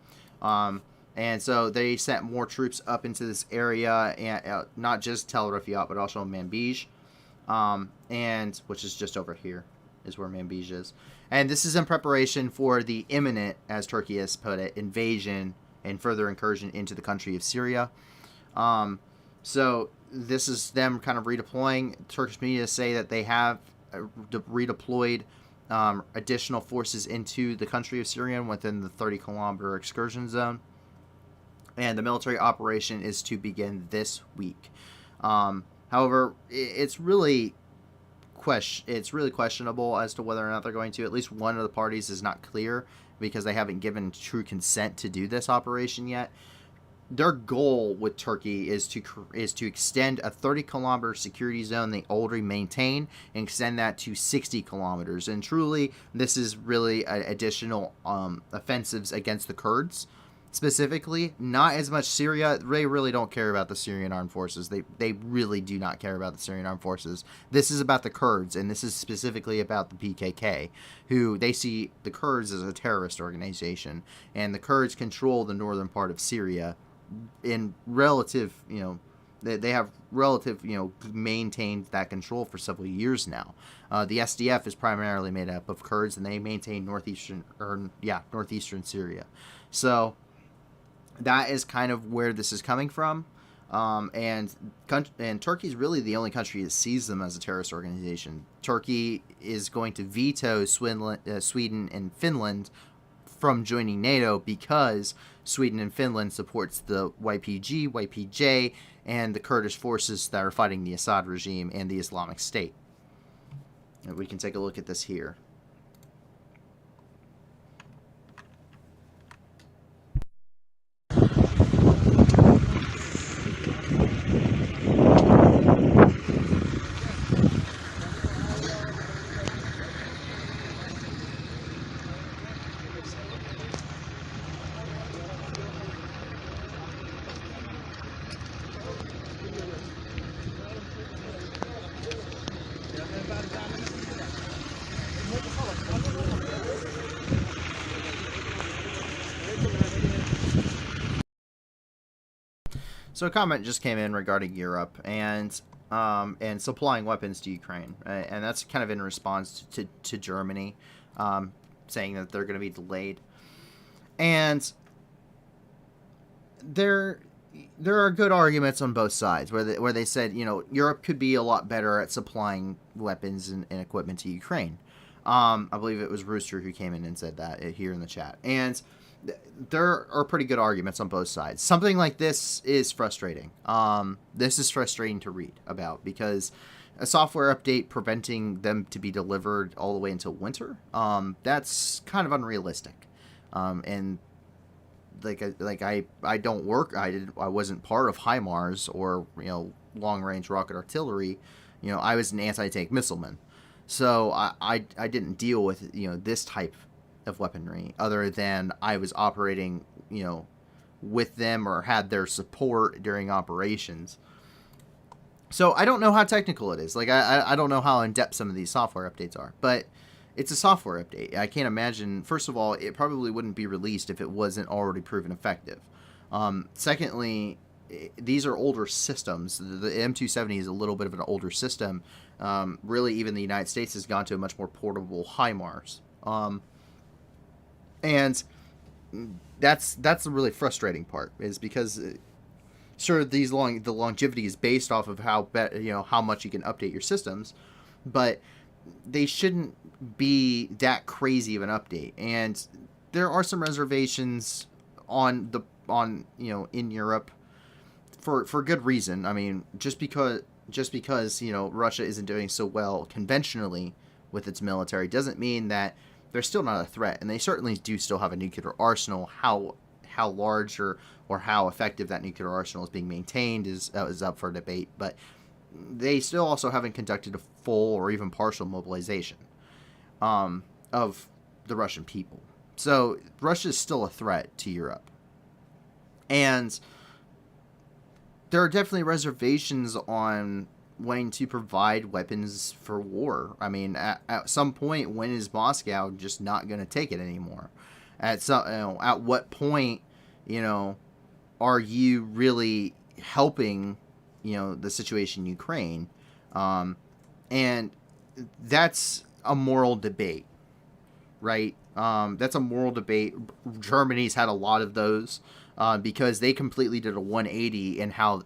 S2: And so they sent more troops up into this area, and not just Tel Rafiyat, but also Manbij, and which is just over here, is where Manbij is. And this is in preparation for the imminent, as Turkey has put it, invasion and further incursion into the country of Syria. So this is them kind of redeploying. Turkish media say that they have redeployed additional forces into the country of Syria within the 30-kilometer excursion zone. And the military operation is to begin this week. However, it's really questionable as to whether or not they're going to. At least one of the parties is not clear because they haven't given true consent to do this operation yet. Their goal with Turkey is to extend a 30-kilometer security zone they already maintain and extend that to 60 kilometers. And truly, this is really additional offensives against the Kurds. Specifically, not as much Syria. They really don't care about the Syrian armed forces. They really do not care about the Syrian armed forces. This is about the Kurds, and this is specifically about the PKK, who they see the Kurds as a terrorist organization, and the Kurds control the northern part of Syria in relative, they have relative, maintained that control for several years now. The SDF is primarily made up of Kurds, and they maintain northeastern Syria. So that is kind of where this is coming from. And Turkey is really the only country that sees them as a terrorist organization. Turkey is going to veto Sweden and Finland from joining NATO because Sweden and Finland supports the YPG, YPJ, and the Kurdish forces that are fighting the Assad regime and the Islamic State. And we can take a look at this here. So a comment just came in regarding Europe and supplying weapons to Ukraine, and that's kind of in response to Germany, saying that they're going to be delayed. And there are good arguments on both sides where they said, Europe could be a lot better at supplying weapons and equipment to Ukraine. I believe it was Rooster who came in and said that here in the chat. And there are pretty good arguments on both sides. Something like this is frustrating. This is frustrating to read about because a software update preventing them to be delivered all the way until winter, that's kind of unrealistic. And I don't work. I wasn't part of HIMARS or long range rocket artillery. I was an anti-tank missileman, so I didn't deal with this type of weaponry other than I was operating with them or had their support during operations. So I don't know how technical it is. I don't know how in depth some of these software updates are, but it's a software update. I can't imagine. First of all, it probably wouldn't be released if it wasn't already proven effective. Secondly, these are older systems. The M270 is a little bit of an older system. Really, even the United States has gone to a much more portable HIMARS. And that's the really frustrating part, is because sure, the longevity is based off of how much you can update your systems, but they shouldn't be that crazy of an update. And there are some reservations in Europe for good reason. I mean, just because Russia isn't doing so well conventionally with its military doesn't mean that they're still not a threat, and they certainly do still have a nuclear arsenal. How large or how effective that nuclear arsenal is being maintained is up for debate, but they still also haven't conducted a full or even partial mobilization of the Russian people. So Russia is still a threat to Europe. And there are definitely reservations on wanting to provide weapons for war. I mean, at some point, when is Moscow just not going to take it anymore? At what point, are you really helping, the situation in Ukraine? And that's a moral debate, right? That's a moral debate. Germany's had a lot of those because they completely did a 180 in how,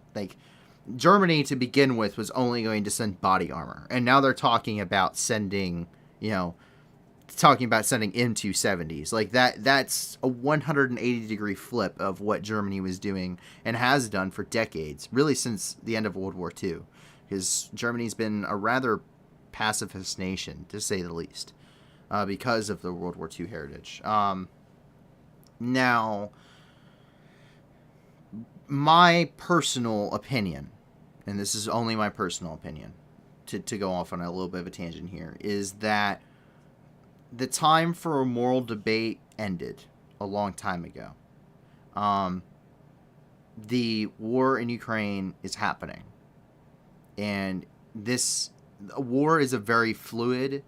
S2: Germany to begin with was only going to send body armor, and now they're talking about sending, M270s. Like that's a 180 degree flip of what Germany was doing and has done for decades, really since the end of World War II, because Germany's been a rather pacifist nation, to say the least, because of the World War II heritage. Now, my personal opinion, and this is only my personal opinion, to go off on a little bit of a tangent here, is that the time for a moral debate ended a long time ago. The war in Ukraine is happening. And this war is a very fluid,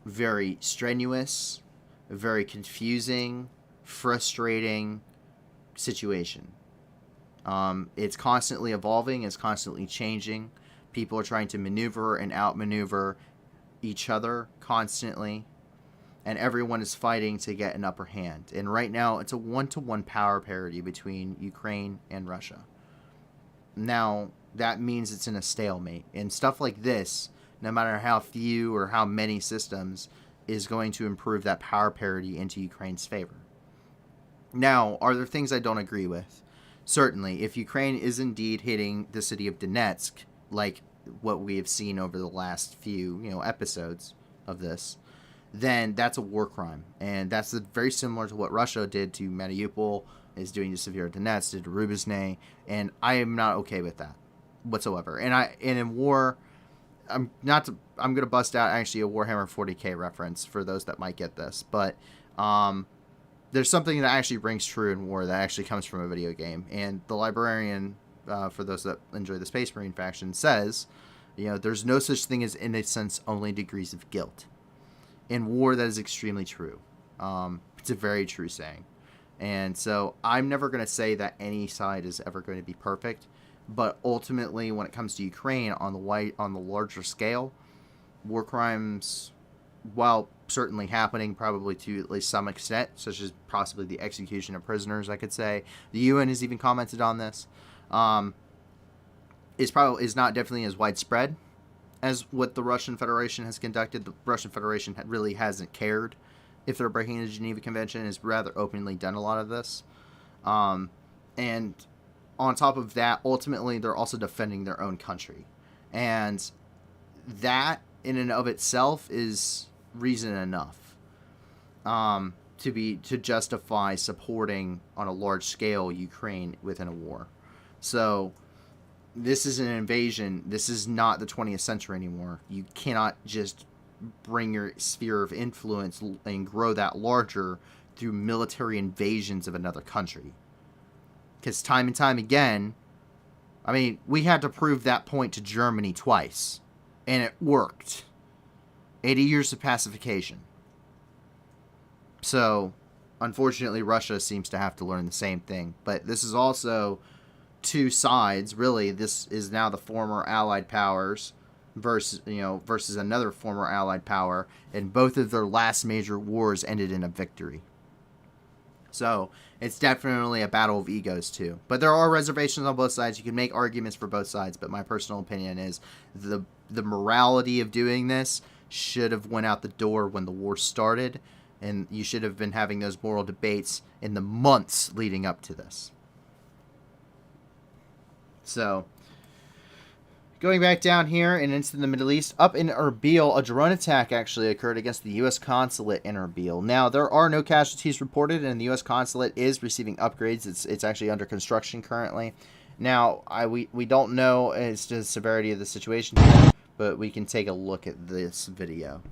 S2: very strenuous, very confusing, frustrating situation. It's constantly evolving, it's constantly changing. People are trying to maneuver and outmaneuver each other constantly, and everyone is fighting to get an upper hand. And right now, it's a 1-to-1 power parity between Ukraine and Russia. Now, that means it's in a stalemate, and stuff like this, no matter how few or how many systems, is going to improve that power parity into Ukraine's favor. Now, are there things I don't agree with? Certainly, if Ukraine is indeed hitting the city of Donetsk, like what we have seen over the last few, episodes of this, then that's a war crime. And that's very similar to what Russia did to Mariupol, is doing to Severodonetsk, did to Rubizny, and I am not okay with that whatsoever. And in war, I'm going to bust out actually a Warhammer 40K reference for those that might get this, but there's something that actually rings true in war that actually comes from a video game. And the librarian, for those that enjoy the Space Marine faction, says, there's no such thing as innocence, only degrees of guilt. In war, that is extremely true. It's a very true saying. And so I'm never going to say that any side is ever going to be perfect. But ultimately, when it comes to Ukraine on the larger scale, war crimes, while certainly happening probably to at least some extent, such as possibly the execution of prisoners, I could say. The UN has even commented on this. Is not definitely as widespread as what the Russian Federation has conducted. The Russian Federation really hasn't cared if they're breaking the Geneva Convention, has rather openly done a lot of this. And on top of that, ultimately, they're also defending their own country. And that, in and of itself, is reason enough to justify supporting, on a large scale, Ukraine within a war. So this is an invasion. This is not the 20th century anymore. You cannot just bring your sphere of influence and grow that larger through military invasions of another country. Because time and time again, I mean, we had to prove that point to Germany twice, and it worked. 80 years of pacification. So, unfortunately, Russia seems to have to learn the same thing. But this is also two sides. Really, this is now the former Allied powers versus another former Allied power, and both of their last major wars ended in a victory. So it's definitely a battle of egos too. But there are reservations on both sides. You can make arguments for both sides, but my personal opinion is the morality of doing this should have went out the door when the war started, and you should have been having those moral debates in the months leading up to this. So, going back down here and into the Middle East, up in Erbil, a drone attack actually occurred against the U.S. consulate in Erbil. Now, there are no casualties reported, and the U.S. consulate is receiving upgrades. It's actually under construction currently. Now, we don't know as to the severity of the situation here, but we can take a look at this video.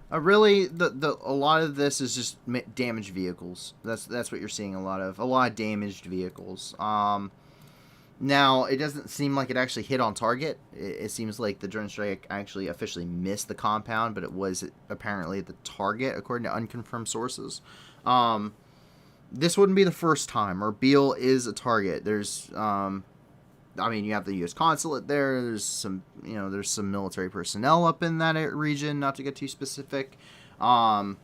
S2: Really, a lot of this is just damaged vehicles. That's what you're seeing a lot of damaged vehicles. Now it doesn't seem like it actually hit on target. It seems like the drone strike actually officially missed the compound, but it was apparently the target according to unconfirmed sources. This wouldn't be the first time. Erbil is a target. There's I mean, you have the U.S. consulate there. There's some military personnel up in that region. Not to get too specific. So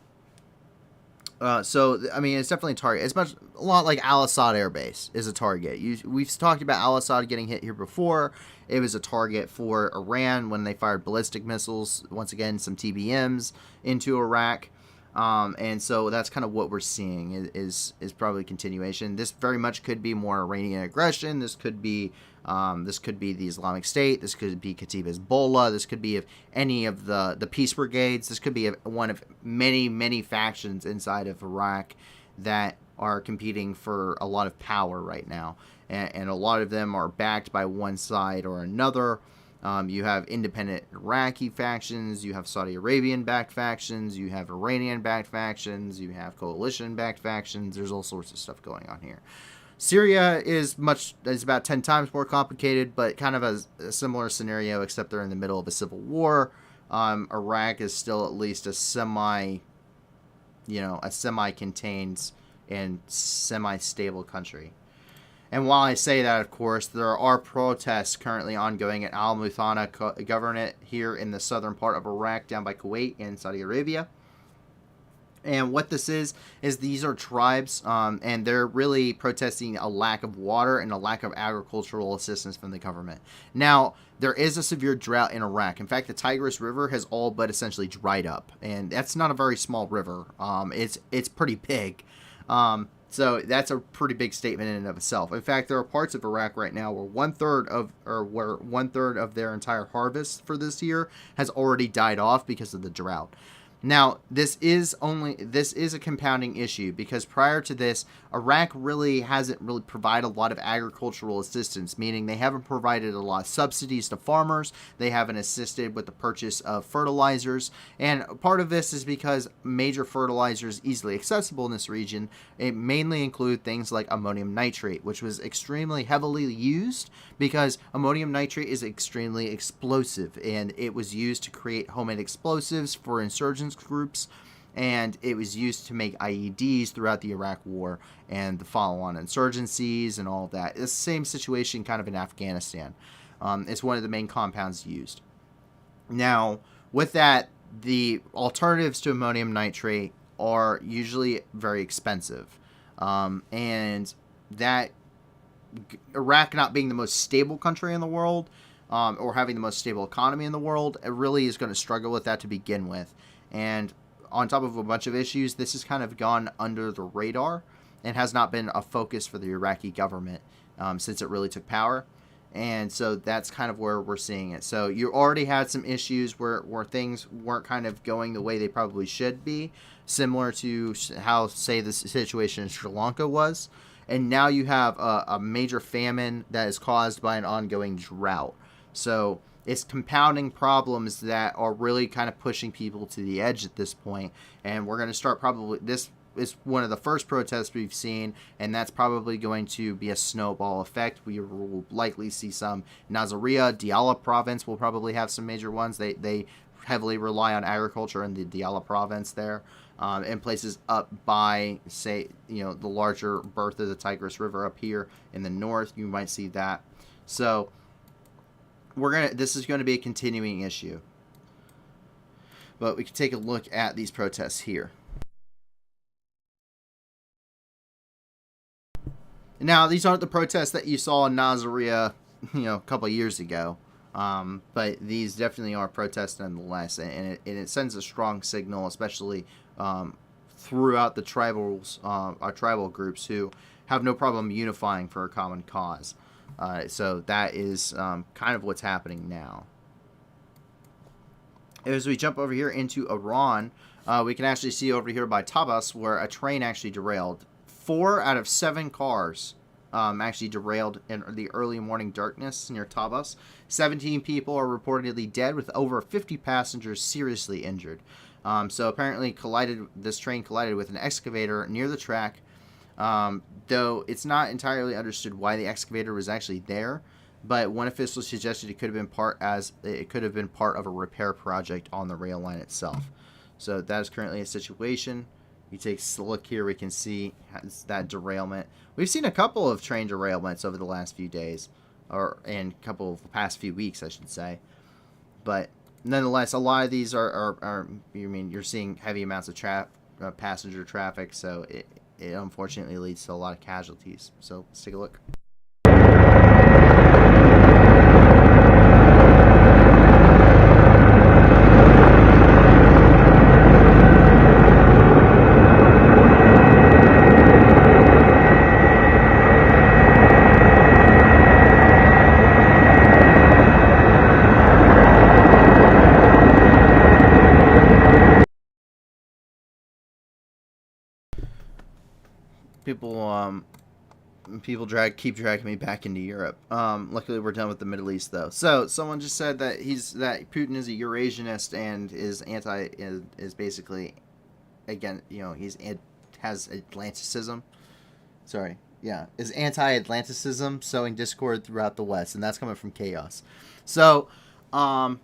S2: I mean, it's definitely a target. It's a lot like Al Assad Air Base is a target. We've talked about Al Assad getting hit here before. It was a target for Iran when they fired ballistic missiles. Once again, some TBMs into Iraq. And so that's kind of what we're seeing is probably continuation. This very much could be more Iranian aggression. This could be the Islamic State. This could be Kataib Hezbollah. This could be of any of the peace brigades. This could be one of many factions inside of Iraq that are competing for a lot of power right now, and a lot of them are backed by one side or another. You have independent Iraqi factions, you have Saudi Arabian-backed factions, you have Iranian-backed factions, you have coalition-backed factions. There's all sorts of stuff going on here. Syria is about 10 times more complicated, but kind of a similar scenario, except they're in the middle of a civil war. Iraq is still at least a semi-contained and semi-stable country. And while I say that, of course, there are protests currently ongoing at Al-Muthana Governorate here in the southern part of Iraq, down by Kuwait and Saudi Arabia. And what this is these are tribes, and they're really protesting a lack of water and a lack of agricultural assistance from the government. Now, there is a severe drought in Iraq. In fact, the Tigris River has all but essentially dried up, and that's not a very small river. It's pretty big. So that's a pretty big statement in and of itself. In fact, there are parts of Iraq right now where one third of their entire harvest for this year has already died off because of the drought. Now, this is a compounding issue because prior to this, Iraq hasn't really provided a lot of agricultural assistance, meaning they haven't provided a lot of subsidies to farmers. They haven't assisted with the purchase of fertilizers. And part of this is because major fertilizers easily accessible in this region. It mainly include things like ammonium nitrate, which was extremely heavily used because ammonium nitrate is extremely explosive, and it was used to create homemade explosives for insurgents groups, and it was used to make IEDs throughout the Iraq War and the follow-on insurgencies and all of that. It's the same situation kind of in Afghanistan. It's one of the main compounds used. Now, with that, the alternatives to ammonium nitrate are usually very expensive. And that Iraq not being the most stable country in the world, or having the most stable economy in the world, it really is going to struggle with that to begin with. And on top of a bunch of issues, this has kind of gone under the radar and has not been a focus for the Iraqi government since it really took power. And so that's kind of where we're seeing it. So you already had some issues where things weren't kind of going the way they probably should be, similar to how, say, the situation in Sri Lanka was. And now you have a major famine that is caused by an ongoing drought. So it's compounding problems that are really kind of pushing people to the edge at this point. And we're going to start this is one of the first protests we've seen, and that's probably going to be a snowball effect. We will likely see some Nasiriyah, Diyala province will probably have some major ones. They heavily rely on agriculture in the Diyala province there, and places up by, say, the larger berth of the Tigris River up here in the north. You might see that. So this is going to be a continuing issue. But we can take a look at these protests here. Now, these aren't the protests that you saw in Nasiriyah, a couple of years ago. But these definitely are protests nonetheless, and it sends a strong signal, especially throughout the our tribal groups who have no problem unifying for a common cause. So that is kind of what's happening now. As we jump over here into Iran, we can actually see over here by Tabas where a train actually derailed. 4 out of 7 cars actually derailed in the early morning darkness near Tabas. 17 people are reportedly dead, with over 50 passengers seriously injured. So apparently this train collided with an excavator near the track, though it's not entirely understood why the excavator was actually there. But one official suggested it could have been part of a repair project on the rail line itself. So that is currently a situation. You take a look here, we can see that derailment. We've seen a couple of train derailments over the last few days, and a couple of the past few weeks, I should say. But nonetheless, a lot of these you're seeing heavy amounts of passenger traffic, so it unfortunately leads to a lot of casualties. So let's take a look. People keep dragging me back into Europe. Luckily, we're done with the Middle East, though. So, someone just said that Putin is a Eurasianist and is basically, again, has Atlanticism. Sorry, yeah, is anti-Atlanticism, sowing discord throughout the West, and that's coming from Chaos. So, sorry,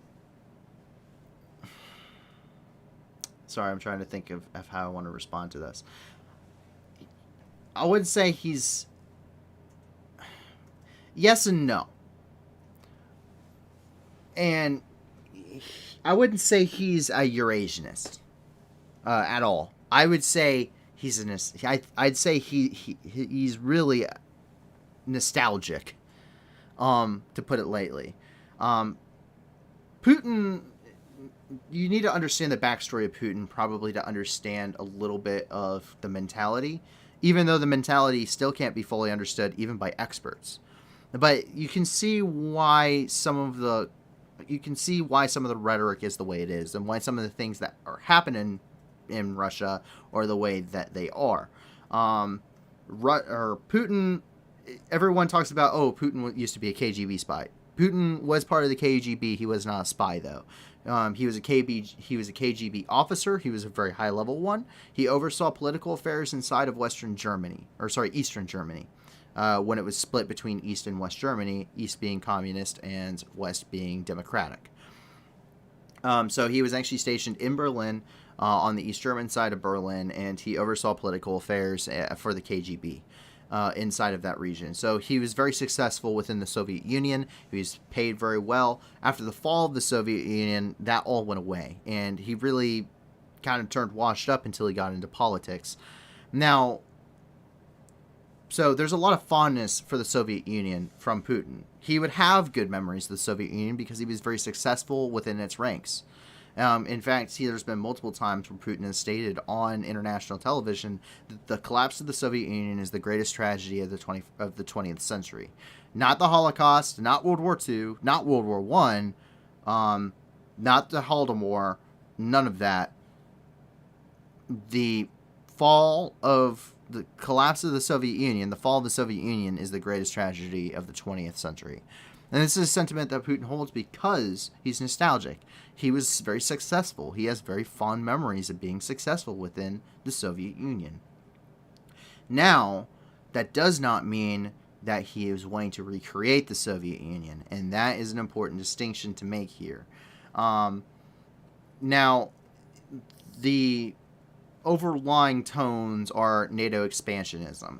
S2: I'm trying to think of how I want to respond to this. I would say he's yes and no. And I wouldn't say he's a Eurasianist at all. I would say I'd say he's really nostalgic, to put it lightly. Putin, you need to understand the backstory of Putin probably to understand a little bit of the mentality, even though the mentality still can't be fully understood even by experts. But you can see why some of the rhetoric is the way it is, and why some of the things that are happening in Russia are the way that they are. Putin, everyone talks about, Putin used to be a KGB spy. Putin was part of the KGB. He was not a spy, though. He was a KGB officer. He was a very high level one. He oversaw political affairs inside of Eastern Germany, when it was split between East and West Germany, East being communist and West being democratic. So he was actually stationed in Berlin, on the East German side of Berlin, and he oversaw political affairs for the KGB. Inside of that region. So he was very successful within the Soviet Union. He was paid very well. After the fall of the Soviet Union, that all went away, and he really kind of turned washed up until he got into politics. Now, so there's a lot of fondness for the Soviet Union from Putin. He would have good memories of the Soviet Union because he was very successful within its ranks. In fact, there's been multiple times where Putin has stated on international television that the collapse of the Soviet Union is the greatest tragedy of the 20th century. Not the Holocaust, not World War II, not World War I, not the Holodomor, none of that. The collapse of the Soviet Union, the fall of the Soviet Union is the greatest tragedy of the 20th century. And this is a sentiment that Putin holds because he's nostalgic. He was very successful. He has very fond memories of being successful within the Soviet Union. Now, that does not mean that he is wanting to recreate the Soviet Union, and that is an important distinction to make here. Now, the overlying tones are NATO expansionism.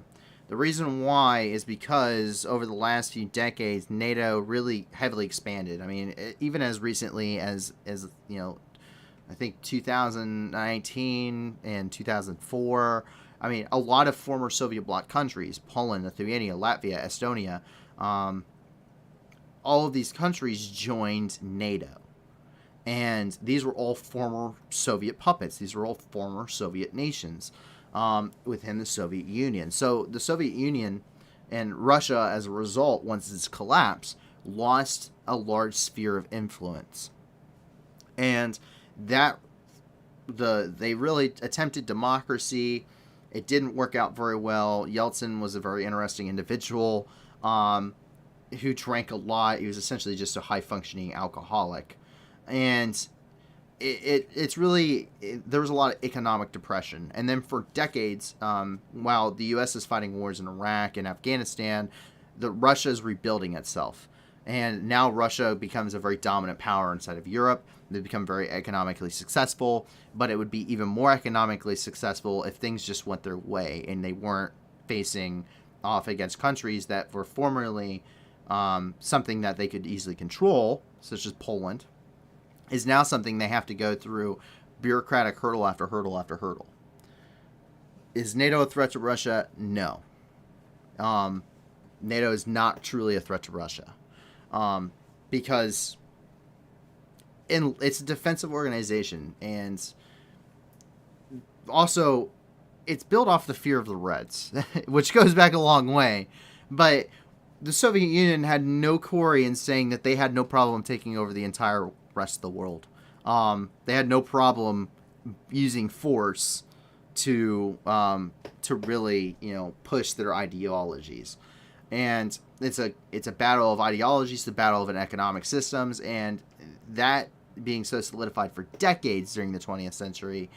S2: The reason why is because over the last few decades, NATO really heavily expanded. I mean, even as recently as I think 2019 and 2004. I mean, a lot of former Soviet bloc countries, Poland, Lithuania, Latvia, Estonia, all of these countries joined NATO. And these were all former Soviet puppets. These were all former Soviet nations within the Soviet Union. So the Soviet Union and Russia, as a result, once its collapse, lost a large sphere of influence. And they really attempted democracy. It didn't work out very well. Yeltsin was a very interesting individual who drank a lot. He was essentially just a high-functioning alcoholic. And it's really, there was a lot of economic depression. And then for decades, while the U.S. is fighting wars in Iraq and Afghanistan, Russia is rebuilding itself. And now Russia becomes a very dominant power inside of Europe. They become very economically successful, but it would be even more economically successful if things just went their way and they weren't facing off against countries that were formerly something that they could easily control, such as Poland, is now something they have to go through bureaucratic hurdle after hurdle after hurdle. Is NATO a threat to Russia? No. NATO is not truly a threat to Russia. Because it's a defensive organization, and also it's built off the fear of the Reds, which goes back a long way. But the Soviet Union had no quarry in saying that they had no problem taking over the entire rest of the world. They had no problem using force to really, push their ideologies. And it's a battle of ideologies, the battle of an economic systems, and that being so solidified for decades during the 20th century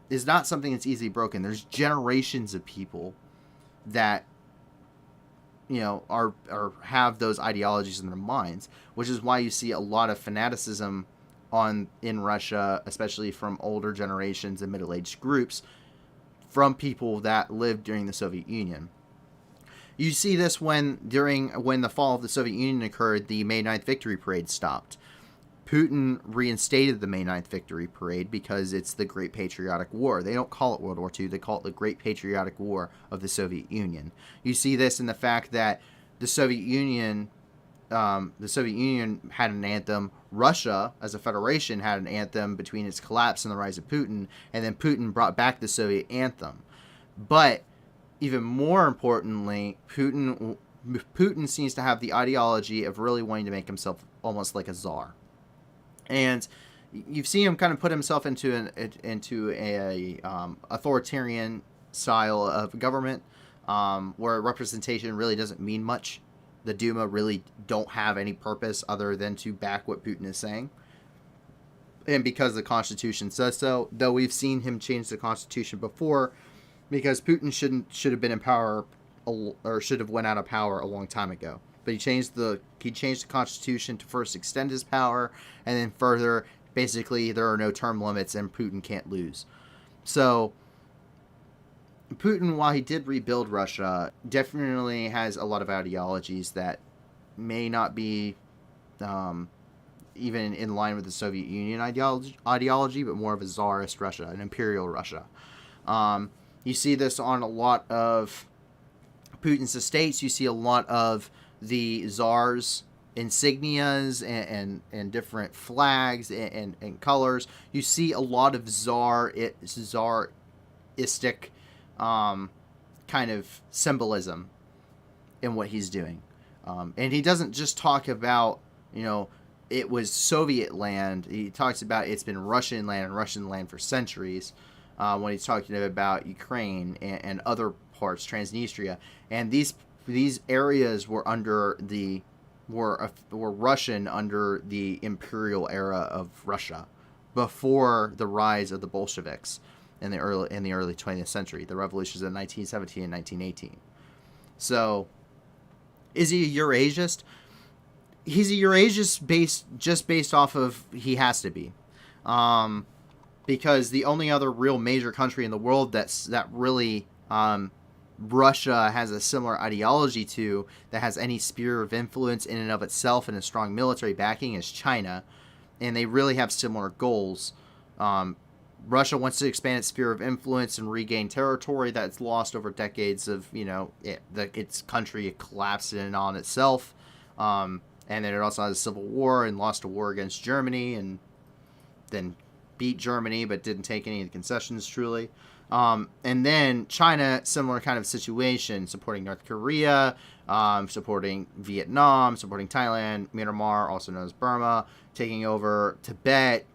S2: is not something that's easily broken. There's generations of people that are have those ideologies in their minds, which is why you see a lot of fanaticism in Russia, especially from older generations and middle-aged groups, from people that lived during the Soviet Union. You see this when the fall of the Soviet Union occurred, the May 9th Victory Parade stopped. Putin reinstated the May 9th Victory Parade because it's the Great Patriotic War. They don't call it World War II, they call it the Great Patriotic War of the Soviet Union. You see this in the fact that the Soviet Union had an anthem. Russia, as a federation, had an anthem between its collapse and the rise of Putin, and then Putin brought back the Soviet anthem. But even more importantly, Putin seems to have the ideology of really wanting to make himself almost like a czar. And you've seen him kind of put himself into a authoritarian style of government, where representation really doesn't mean much. The Duma really don't have any purpose other than to back what Putin is saying. And because the Constitution says so, though we've seen him change the Constitution before, because Putin should have been in power, or should have went out of power a long time ago. But he changed the Constitution to first extend his power, and then further, basically, there are no term limits and Putin can't lose. So Putin, while he did rebuild Russia, definitely has a lot of ideologies that may not be even in line with the Soviet Union ideology, but more of a czarist Russia, an imperial Russia. You see this on a lot of Putin's estates. You see a lot of the czar's insignias and different flags and colors. You see a lot of czaristic kind of symbolism in what he's doing. And he doesn't just talk about, it was Soviet land. He talks about it's been Russian land for centuries, when he's talking about Ukraine and other parts, Transnistria. And these areas were were Russian under the imperial era of Russia, before the rise of the Bolsheviks in the early 20th century, the revolutions of 1917 and 1918. So, is he a Eurasianist? He's a Eurasianist based off of, he has to be. because the only other real major country in the world that really Russia has a similar ideology to, that has any sphere of influence in and of itself and a strong military backing, is China, and they really have similar goals. Russia wants to expand its sphere of influence and regain territory that's lost over decades of, its country collapsed in and on itself. And then it also has a civil war and lost a war against Germany, and then beat Germany but didn't take any of the concessions truly. And then China, similar kind of situation, supporting North Korea, supporting Vietnam, supporting Thailand, Myanmar, also known as Burma, taking over Tibet,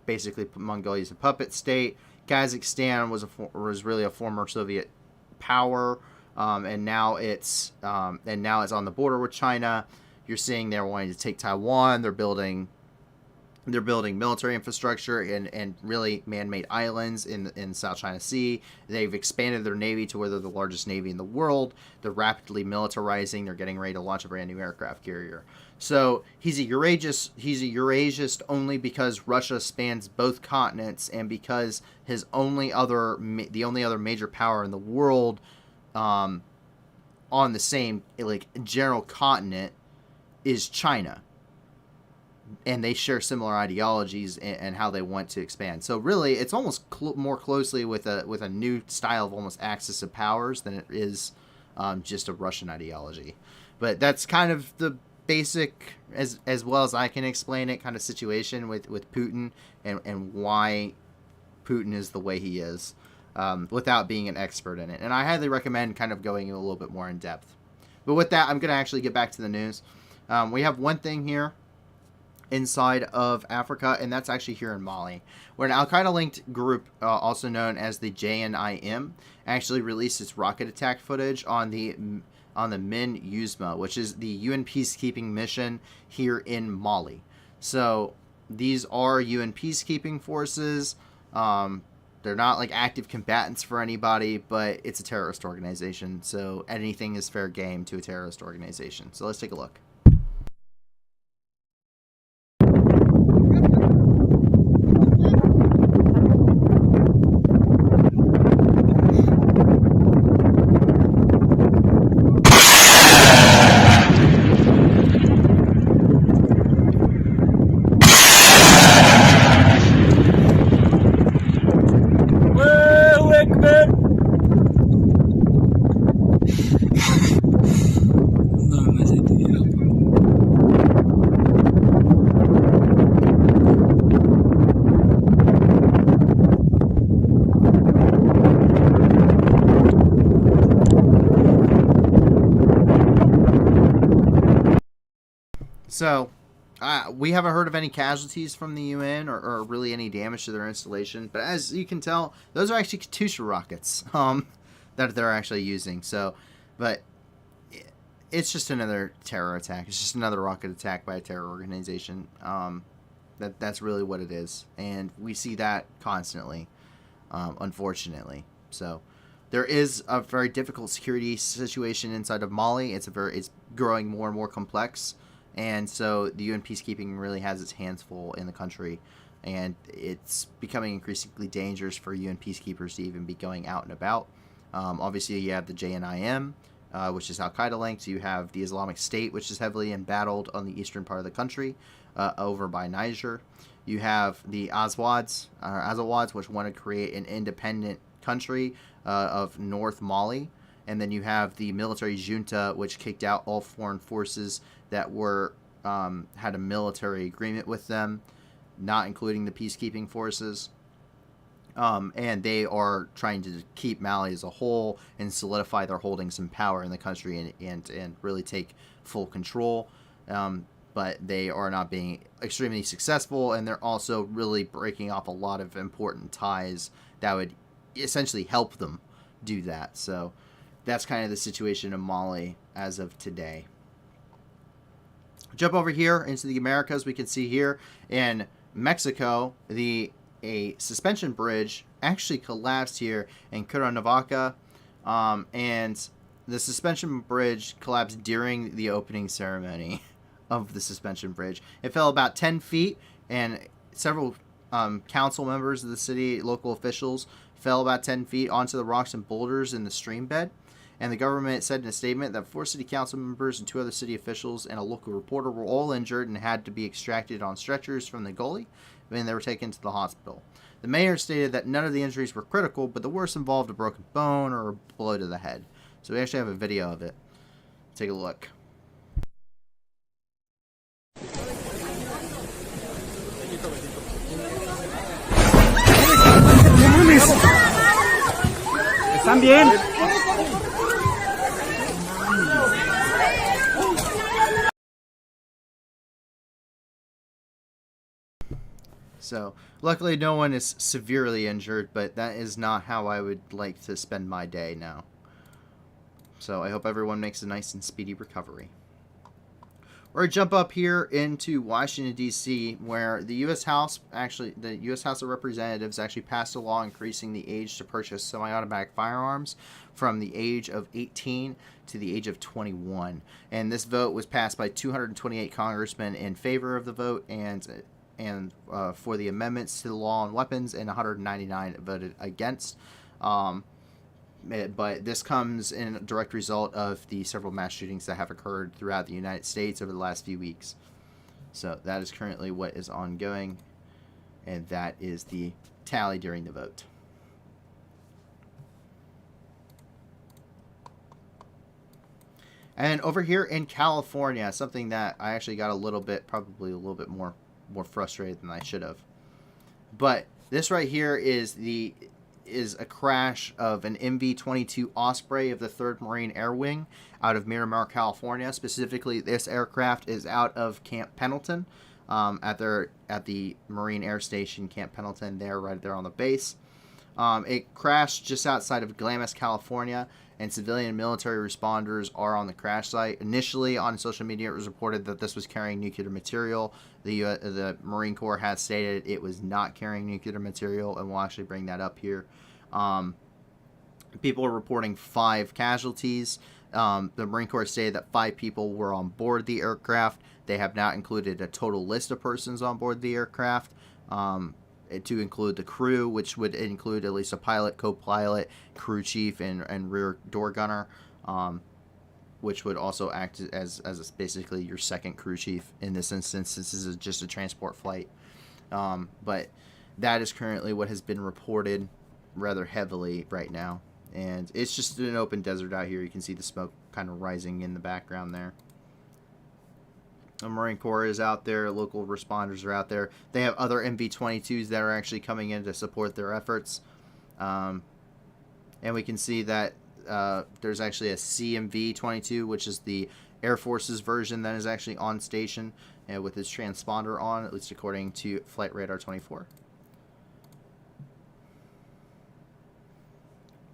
S2: basically Mongolia is a puppet state. Kazakhstan was really a former Soviet power, and now it's on the border with China. You're seeing they're wanting to take Taiwan. They're building military infrastructure and really man-made islands in South China Sea. They've expanded their navy to where they're the largest navy in the world. They're rapidly militarizing. They're getting ready to launch a brand new aircraft carrier. So he's a Eurasianist only because Russia spans both continents, and because the only other major power in the world on the same general continent is China. And they share similar ideologies and how they want to expand. So really, it's almost more closely with a new style of almost axis of powers than it is just a Russian ideology. But that's kind of the basic, as well as I can explain it, kind of situation with Putin and why Putin is the way he is, without being an expert in it. And I highly recommend kind of going a little bit more in depth. But with that, I'm going to actually get back to the news. We have one thing here inside of Africa, and that's actually here in Mali, where an Al-Qaeda-linked group, also known as the JNIM, actually released its rocket attack footage on the MINUSMA, which is the UN peacekeeping mission here in Mali. So these are UN peacekeeping forces. They're not like active combatants for anybody, but it's a terrorist organization. So anything is fair game to a terrorist organization. So let's take a look. So, we haven't heard of any casualties from the UN or really any damage to their installation. But as you can tell, those are actually Katyusha rockets that they're actually using. So, but it's just another terror attack. It's just another rocket attack by a terror organization. That's really what it is. And we see that constantly, unfortunately. So, there is a very difficult security situation inside of Mali. It's growing more and more complex. And so the UN peacekeeping really has its hands full in the country, and it's becoming increasingly dangerous for UN peacekeepers to even be going out and about. Obviously, you have the JNIM, which is Al-Qaeda linked. You have the Islamic State, which is heavily embattled on the eastern part of the country, over by Niger. You have the Azawads, which want to create an independent country of North Mali. And then you have the military junta, which kicked out all foreign forces that had a military agreement with them, not including the peacekeeping forces. And they are trying to keep Mali as a whole and solidify their holdings and power in the country and really take full control. But they are not being extremely successful, and they're also really breaking off a lot of important ties that would essentially help them do that. So that's kind of the situation in Mali as of today. Jump over here into the Americas. We can see here in Mexico, a suspension bridge actually collapsed here in Cuernavaca, and the suspension bridge collapsed during the opening ceremony of the suspension bridge. It fell about 10 feet, and several council members of the city, local officials, fell about 10 feet onto the rocks and boulders in the stream bed. And the government said in a statement that 4 city council members and 2 other city officials and a local reporter were all injured and had to be extracted on stretchers from the gully, and they were taken to the hospital. The mayor stated that none of the injuries were critical, but the worst involved a broken bone or a blow to the head. So we actually have a video of it. Take a look.
S1: ¿Están bien?
S2: So, luckily no one is severely injured, but that is not how I would like to spend my day now. So, I hope everyone makes a nice and speedy recovery. We're going to jump up here into Washington, D.C., where the U.S. House of Representatives actually passed a law increasing the age to purchase semi-automatic firearms from the age of 18 to the age of 21. And this vote was passed by 228 congressmen in favor of the vote and for the amendments to the law on weapons, and 199 voted against. But this comes in a direct result of the several mass shootings that have occurred throughout the United States over the last few weeks. So that is currently what is ongoing, and that is the tally during the vote. And over here in California, something that I actually got probably a little bit more frustrated than I should have. But this right here is a crash of an MV-22 Osprey of the 3rd Marine Air Wing out of Miramar, California. Specifically, this aircraft is out of Camp Pendleton, at the Marine Air Station, Camp Pendleton, right there on the base. It crashed just outside of Glamis, California, and civilian and military responders are on the crash site. Initially, on social media, it was reported that this was carrying nuclear material. The Marine Corps has stated it was not carrying nuclear material, and we'll actually bring that up here. People are reporting 5 casualties. The Marine Corps stated that 5 people were on board the aircraft. They have not included a total list of persons on board the aircraft, to include the crew, which would include at least a pilot, co-pilot, crew chief, and rear door gunner, which would also act as basically your second crew chief in this instance. This is just a transport flight. But that is currently what has been reported rather heavily right now. And it's just an open desert out here. You can see the smoke kind of rising in the background there. The Marine Corps is out there. Local responders are out there. They have other MV-22s that are actually coming in to support their efforts. And we can see that there's actually a CMV-22, which is the Air Force's version that is actually on station with its transponder on, at least according to Flight Radar 24.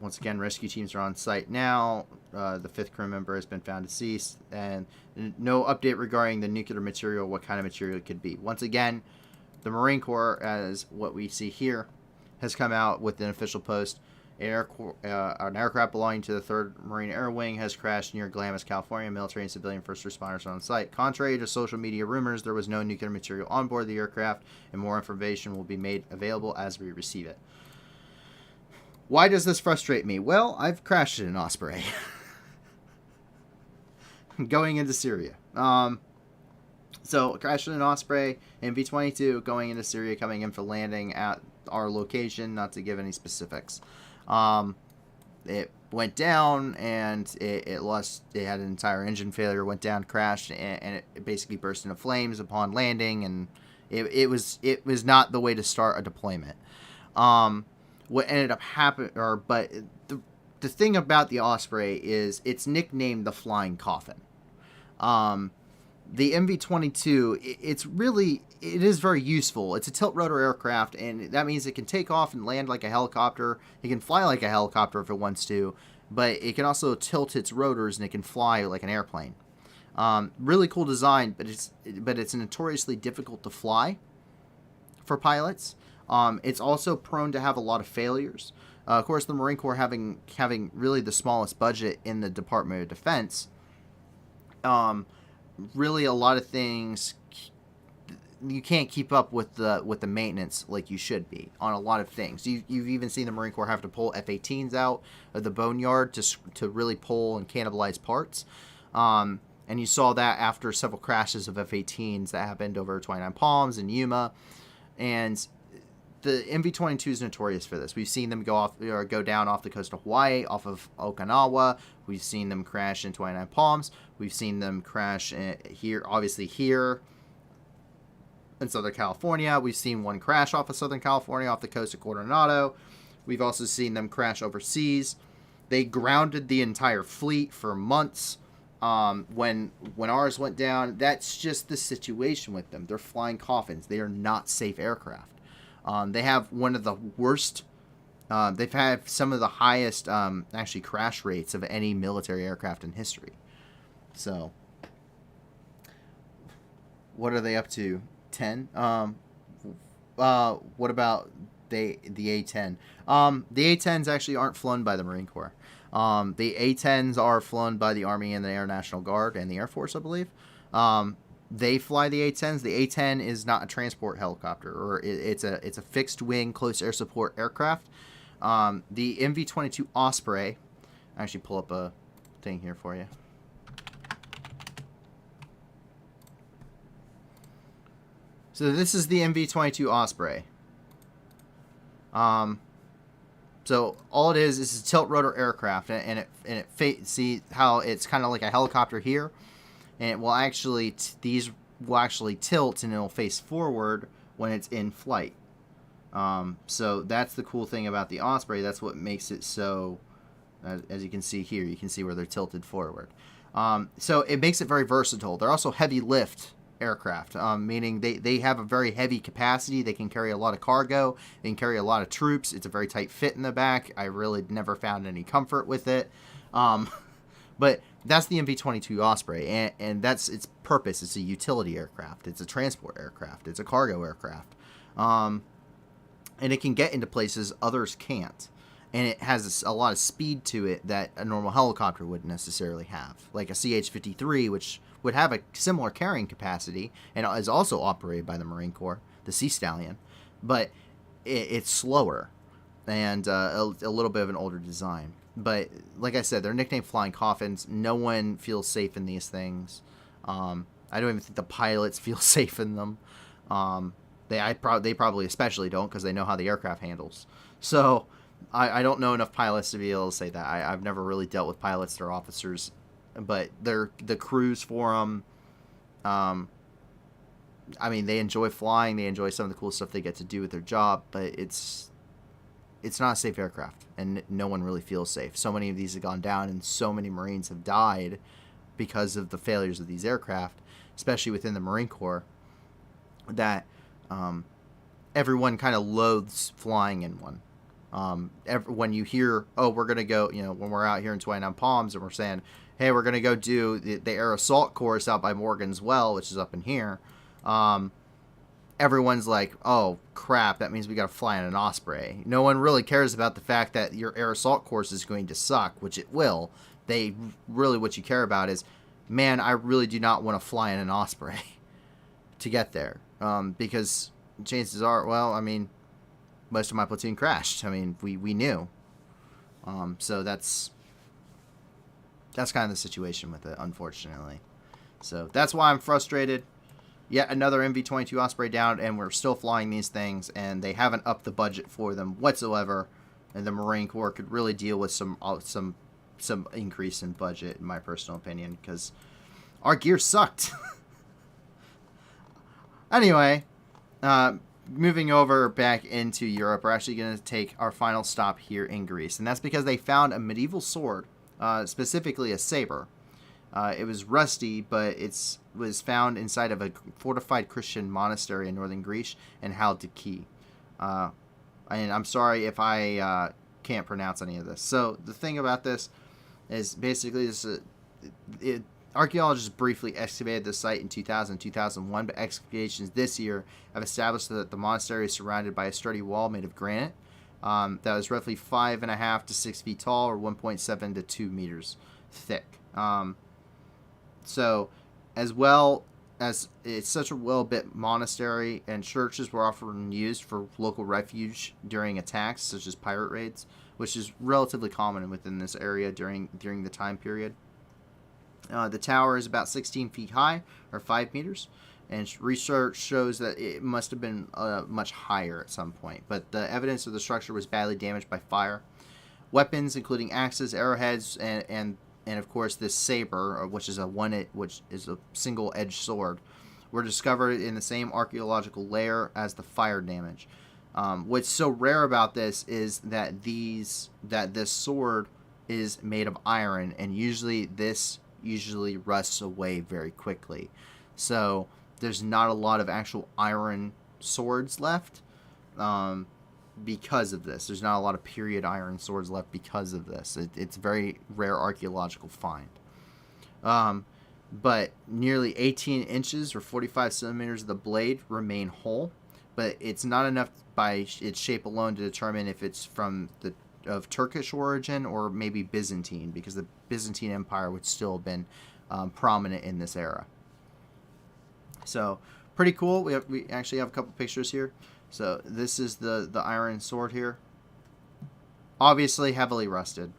S2: Once again, rescue teams are on site now. The 5th crew member has been found deceased, and no update regarding the nuclear material, what kind of material it could be. Once again, the Marine Corps, as what we see here, has come out with an official post. An aircraft belonging to the 3rd Marine Air Wing has crashed near Glamis, California. Military and civilian first responders are on site. Contrary to social media rumors, there was no nuclear material on board the aircraft, and more information will be made available as we receive it. Why does this frustrate me? Well, I've crashed in an Osprey going into Syria. So crashed in an Osprey, MV-22 going into Syria, coming in for landing at our location, not to give any specifics. It went down, and it had an entire engine failure, went down, crashed, and it basically burst into flames upon landing, and it was not the way to start a deployment. What ended up happening, but the thing about the Osprey is it's nicknamed the Flying Coffin. The MV-22, it is very useful. It's a tilt rotor aircraft, and that means it can take off and land like a helicopter. It can fly like a helicopter if it wants to, but it can also tilt its rotors, and it can fly like an airplane. Really cool design, but it's notoriously difficult to fly for pilots. It's also prone to have a lot of failures. Of course, the Marine Corps having really the smallest budget in the Department of Defense, really a lot of things, you can't keep up with the maintenance like you should be on a lot of things. You've even seen the Marine Corps have to pull F-18s out of the boneyard to really pull and cannibalize parts. And you saw that after several crashes of F-18s that happened over 29 Palms and Yuma. And the MV-22 is notorious for this. We've seen them go down off the coast of Hawaii, off of Okinawa. We've seen them crash in 29 Palms. We've seen them crash here, obviously here in Southern California. We've seen one crash off of Southern California, off the coast of Coronado. We've also seen them crash overseas. They grounded the entire fleet for months. When ours went down, that's just the situation with them. They're flying coffins. They are not safe aircraft. They have one of the worst, they've had some of the highest, actually crash rates of any military aircraft in history. So, what are they up to? 10? What about the A-10? The A-10s actually aren't flown by the Marine Corps. The A-10s are flown by the Army and the Air National Guard and the Air Force, I believe. They fly the A-10s. The A-10 is not a transport helicopter, or it's a fixed wing, close air support aircraft. The MV-22 Osprey, I actually pull up a thing here for you. So this is the MV-22 Osprey. So all it is a tilt rotor aircraft, and it see how it's kind of like a helicopter here, and it will actually these will actually tilt and it'll face forward when it's in flight. So that's the cool thing about the Osprey. That's what makes it so. As you can see here, you can see where they're tilted forward. So it makes it very versatile. They're also heavy lift aircraft, meaning they have a very heavy capacity. They can carry a lot of cargo. They can carry a lot of troops. It's a very tight fit in the back. I really never found any comfort with it. But that's the MV-22 Osprey, and that's its purpose. It's a utility aircraft. It's a transport aircraft. It's a cargo aircraft. And it can get into places others can't. And it has a lot of speed to it that a normal helicopter wouldn't necessarily have. Like a CH-53, which would have a similar carrying capacity and is also operated by the Marine Corps, the Sea Stallion. But it's slower and a little bit of an older design. But like I said, they're nicknamed flying coffins. No one feels safe in these things. I don't even think the pilots feel safe in them. They probably especially don't, because they know how the aircraft handles. So I don't know enough pilots to be able to say that. I've never really dealt with pilots or officers, but they're the crews for them. I mean, they enjoy flying. They enjoy some of the cool stuff they get to do with their job, but it's not a safe aircraft, and no one really feels safe. So many of these have gone down, and so many Marines have died because of the failures of these aircraft, especially within the Marine Corps, that everyone kind of loathes flying in one. When you hear, oh, we're going to go, when we're out here in 29 Palms and we're saying, hey, we're going to go do the air assault course out by Morgan's Well, which is up in here, everyone's like, oh, crap, that means we got to fly in an Osprey. No one really cares about the fact that your air assault course is going to suck, which it will. What you care about is, man, I really do not want to fly in an Osprey to get there. Because chances are, well, I mean, most of my platoon crashed. I mean, we knew. So that's kind of the situation with it, unfortunately. So that's why I'm frustrated. Yet another MV-22 Osprey down, and we're still flying these things, and they haven't upped the budget for them whatsoever. And the Marine Corps could really deal with some increase in budget, in my personal opinion, because our gear sucked. Anyway, moving over back into Europe, we're actually going to take our final stop here in Greece. And that's because they found a medieval sword, specifically a saber. It was rusty, but it was found inside of a fortified Christian monastery in northern Greece in Halkidiki. And I'm sorry if I can't pronounce any of this. So the thing about this is basically archaeologists briefly excavated the site in 2001, but excavations this year have established that the monastery is surrounded by a sturdy wall made of granite that was roughly 5.5 to 6 feet tall, or 1.7 to 2 meters thick. So, as well, as it's such a well-built monastery, and churches were often used for local refuge during attacks such as pirate raids, which is relatively common within this area during the time period. The tower is about 16 feet high, or 5 meters, and research shows that it must have been much higher at some point, but the evidence of the structure was badly damaged by fire. Weapons, including axes, arrowheads, and of course this saber, which is a single-edged sword, were discovered in the same archaeological layer as the fire damage. What's so rare about this is that this sword is made of iron, and this usually rusts away very quickly. So there's not a lot of actual iron swords left because of this. There's not a lot of period iron swords left because of this. It's a very rare archaeological find. But nearly 18 inches or 45 centimeters of the blade remain whole, but it's not enough by its shape alone to determine if it's of Turkish origin or maybe Byzantine, because the Byzantine Empire would still have been prominent in this era. So pretty cool. We actually have a couple pictures here. So this is the iron sword here. Obviously heavily rusted,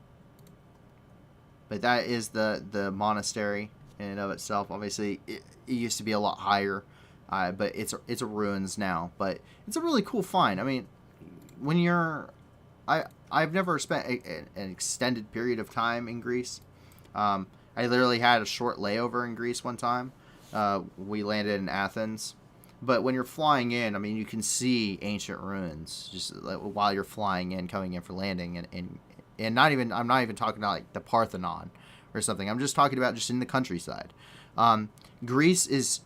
S2: but that is the monastery in and of itself. Obviously it used to be a lot higher, but it's a ruins now. But it's a really cool find. I mean, when I've never spent an extended period of time in Greece. I literally had a short layover in Greece one time. We landed in Athens. But when you're flying in, I mean, you can see ancient ruins just while you're flying in, coming in for landing, and I'm not even talking about like the Parthenon or something. I'm just talking about just in the countryside. Greece is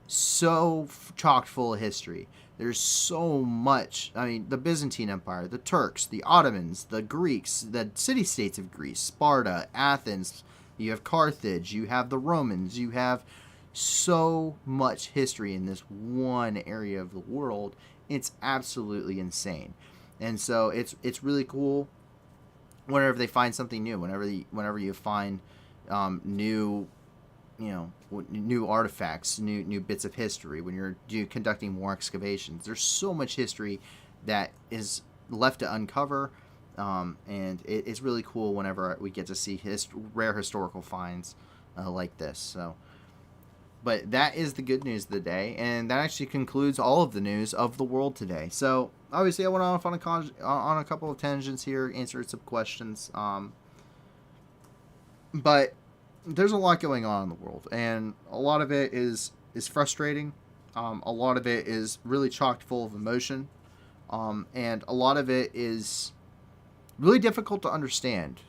S2: so chock full of history. There's so much. I mean, the Byzantine Empire, the Turks, the Ottomans, the Greeks, the city-states of Greece, Sparta, Athens. You have Carthage. You have the Romans. You have so much history in this one area of the world. It's absolutely insane. And so it's really cool whenever they find something new, whenever you find new artifacts, new bits of history, when you're conducting more excavations. There's so much history that is left to uncover, and it's really cool whenever we get to see rare historical finds like this. So, but that is the good news of the day, and that actually concludes all of the news of the world today. So obviously I went off on a couple of tangents here, answered some questions, but there's a lot going on in the world, and a lot of it is frustrating. A lot of it is really chock full of emotion, and a lot of it is really difficult to understand.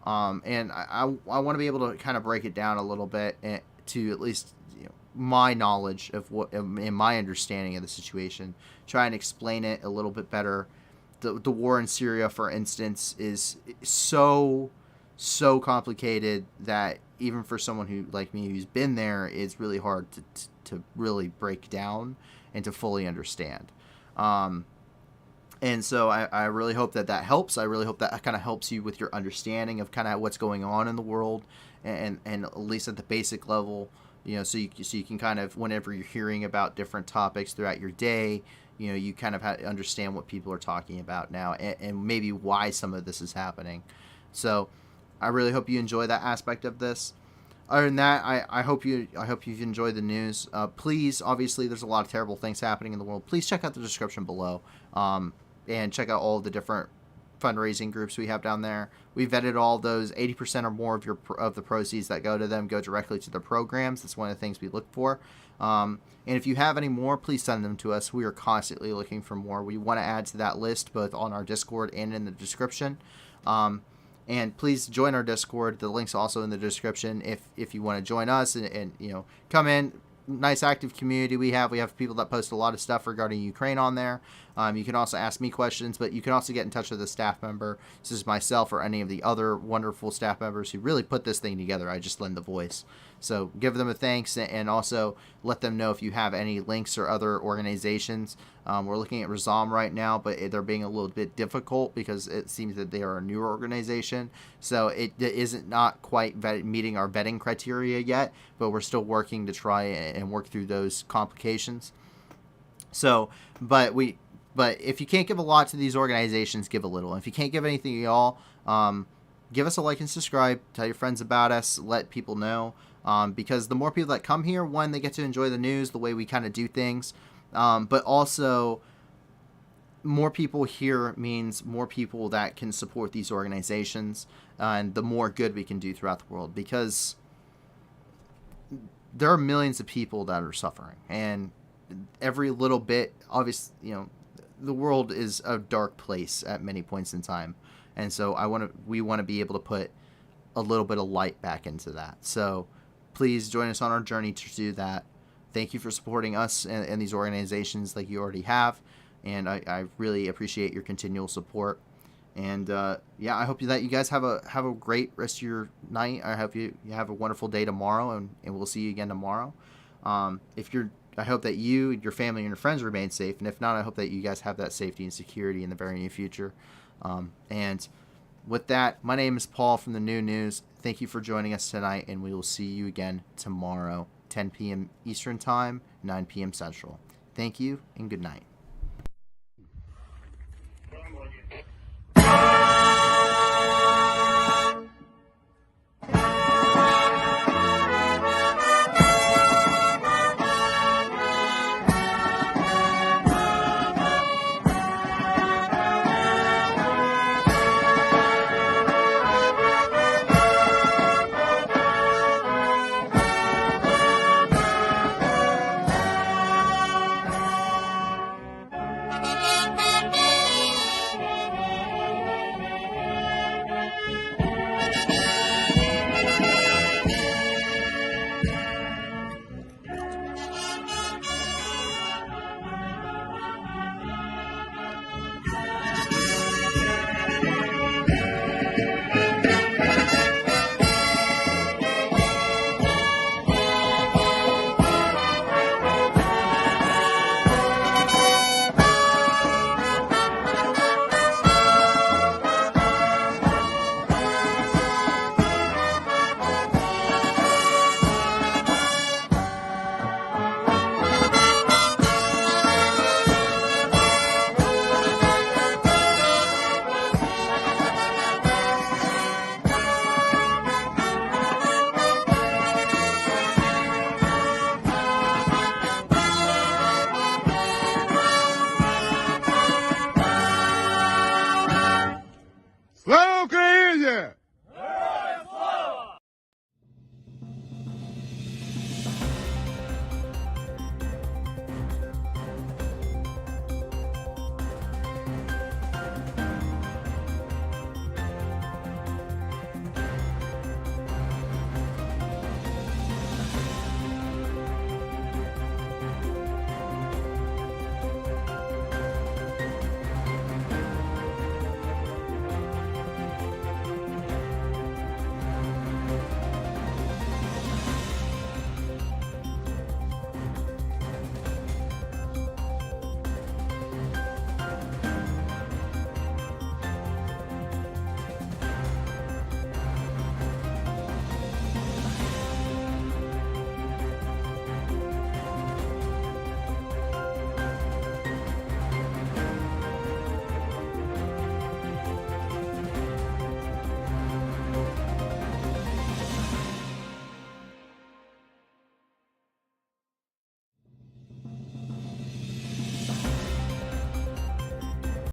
S2: And I want to be able to kind of break it down a little bit to at least my knowledge of what in my understanding of the situation, try and explain it a little bit better. The war in Syria, for instance, is so complicated that even for someone who like me who's been there, it's really hard to really break down and to fully understand. And so I really hope that helps. I really hope that kind of helps you with your understanding of kind of what's going on in the world, and at least at the basic level, so you can kind of, whenever you're hearing about different topics throughout your day, you kind of understand what people are talking about now, and maybe why some of this is happening. So I really hope you enjoy that aspect of this. Other than that, I hope you've enjoyed the news. Please, obviously, there's a lot of terrible things happening in the world. Please check out the description below, and check out all of the different fundraising groups we have down there. We vetted all those. 80% or more of the proceeds that go to them go directly to their programs. That's one of the things we look for. And if you have any more, please send them to us. We are constantly looking for more. We want to add to that list both on our Discord and in the description. And please join our Discord. The link's also in the description if you want to join us and come in. Nice active community we have. We have people that post a lot of stuff regarding Ukraine on there. You can also ask me questions, but you can also get in touch with a staff member, such as myself or any of the other wonderful staff members who really put this thing together. I just lend the voice. So give them a thanks, and also let them know if you have any links or other organizations. We're looking at Razam right now, but they're being a little bit difficult because it seems that they are a newer organization. So it isn't not quite meeting our vetting criteria yet, but we're still working to try and work through those complications. So, but if you can't give a lot to these organizations, give a little. And if you can't give anything at all, give us a like and subscribe. Tell your friends about us. Let people know. Because the more people that come here, one, they get to enjoy the news, the way we kind of do things. But also, more people here means more people that can support these organizations, and the more good we can do throughout the world. Because there are millions of people that are suffering, and every little bit, obviously, the world is a dark place at many points in time, and so we want to be able to put a little bit of light back into that. So please join us on our journey to do that. Thank you for supporting us and these organizations like you already have, and I really appreciate your continual support. And I hope that you guys have a great rest of your night. I hope you have a wonderful day tomorrow, and we'll see you again tomorrow. I hope that you, your family, and your friends remain safe. And if not, I hope that you guys have that safety and security in the very near future. And with that, my name is Paul from the New News. Thank you for joining us tonight, and we will see you again tomorrow, 10 p.m. Eastern Time, 9 p.m. Central. Thank you, and good night.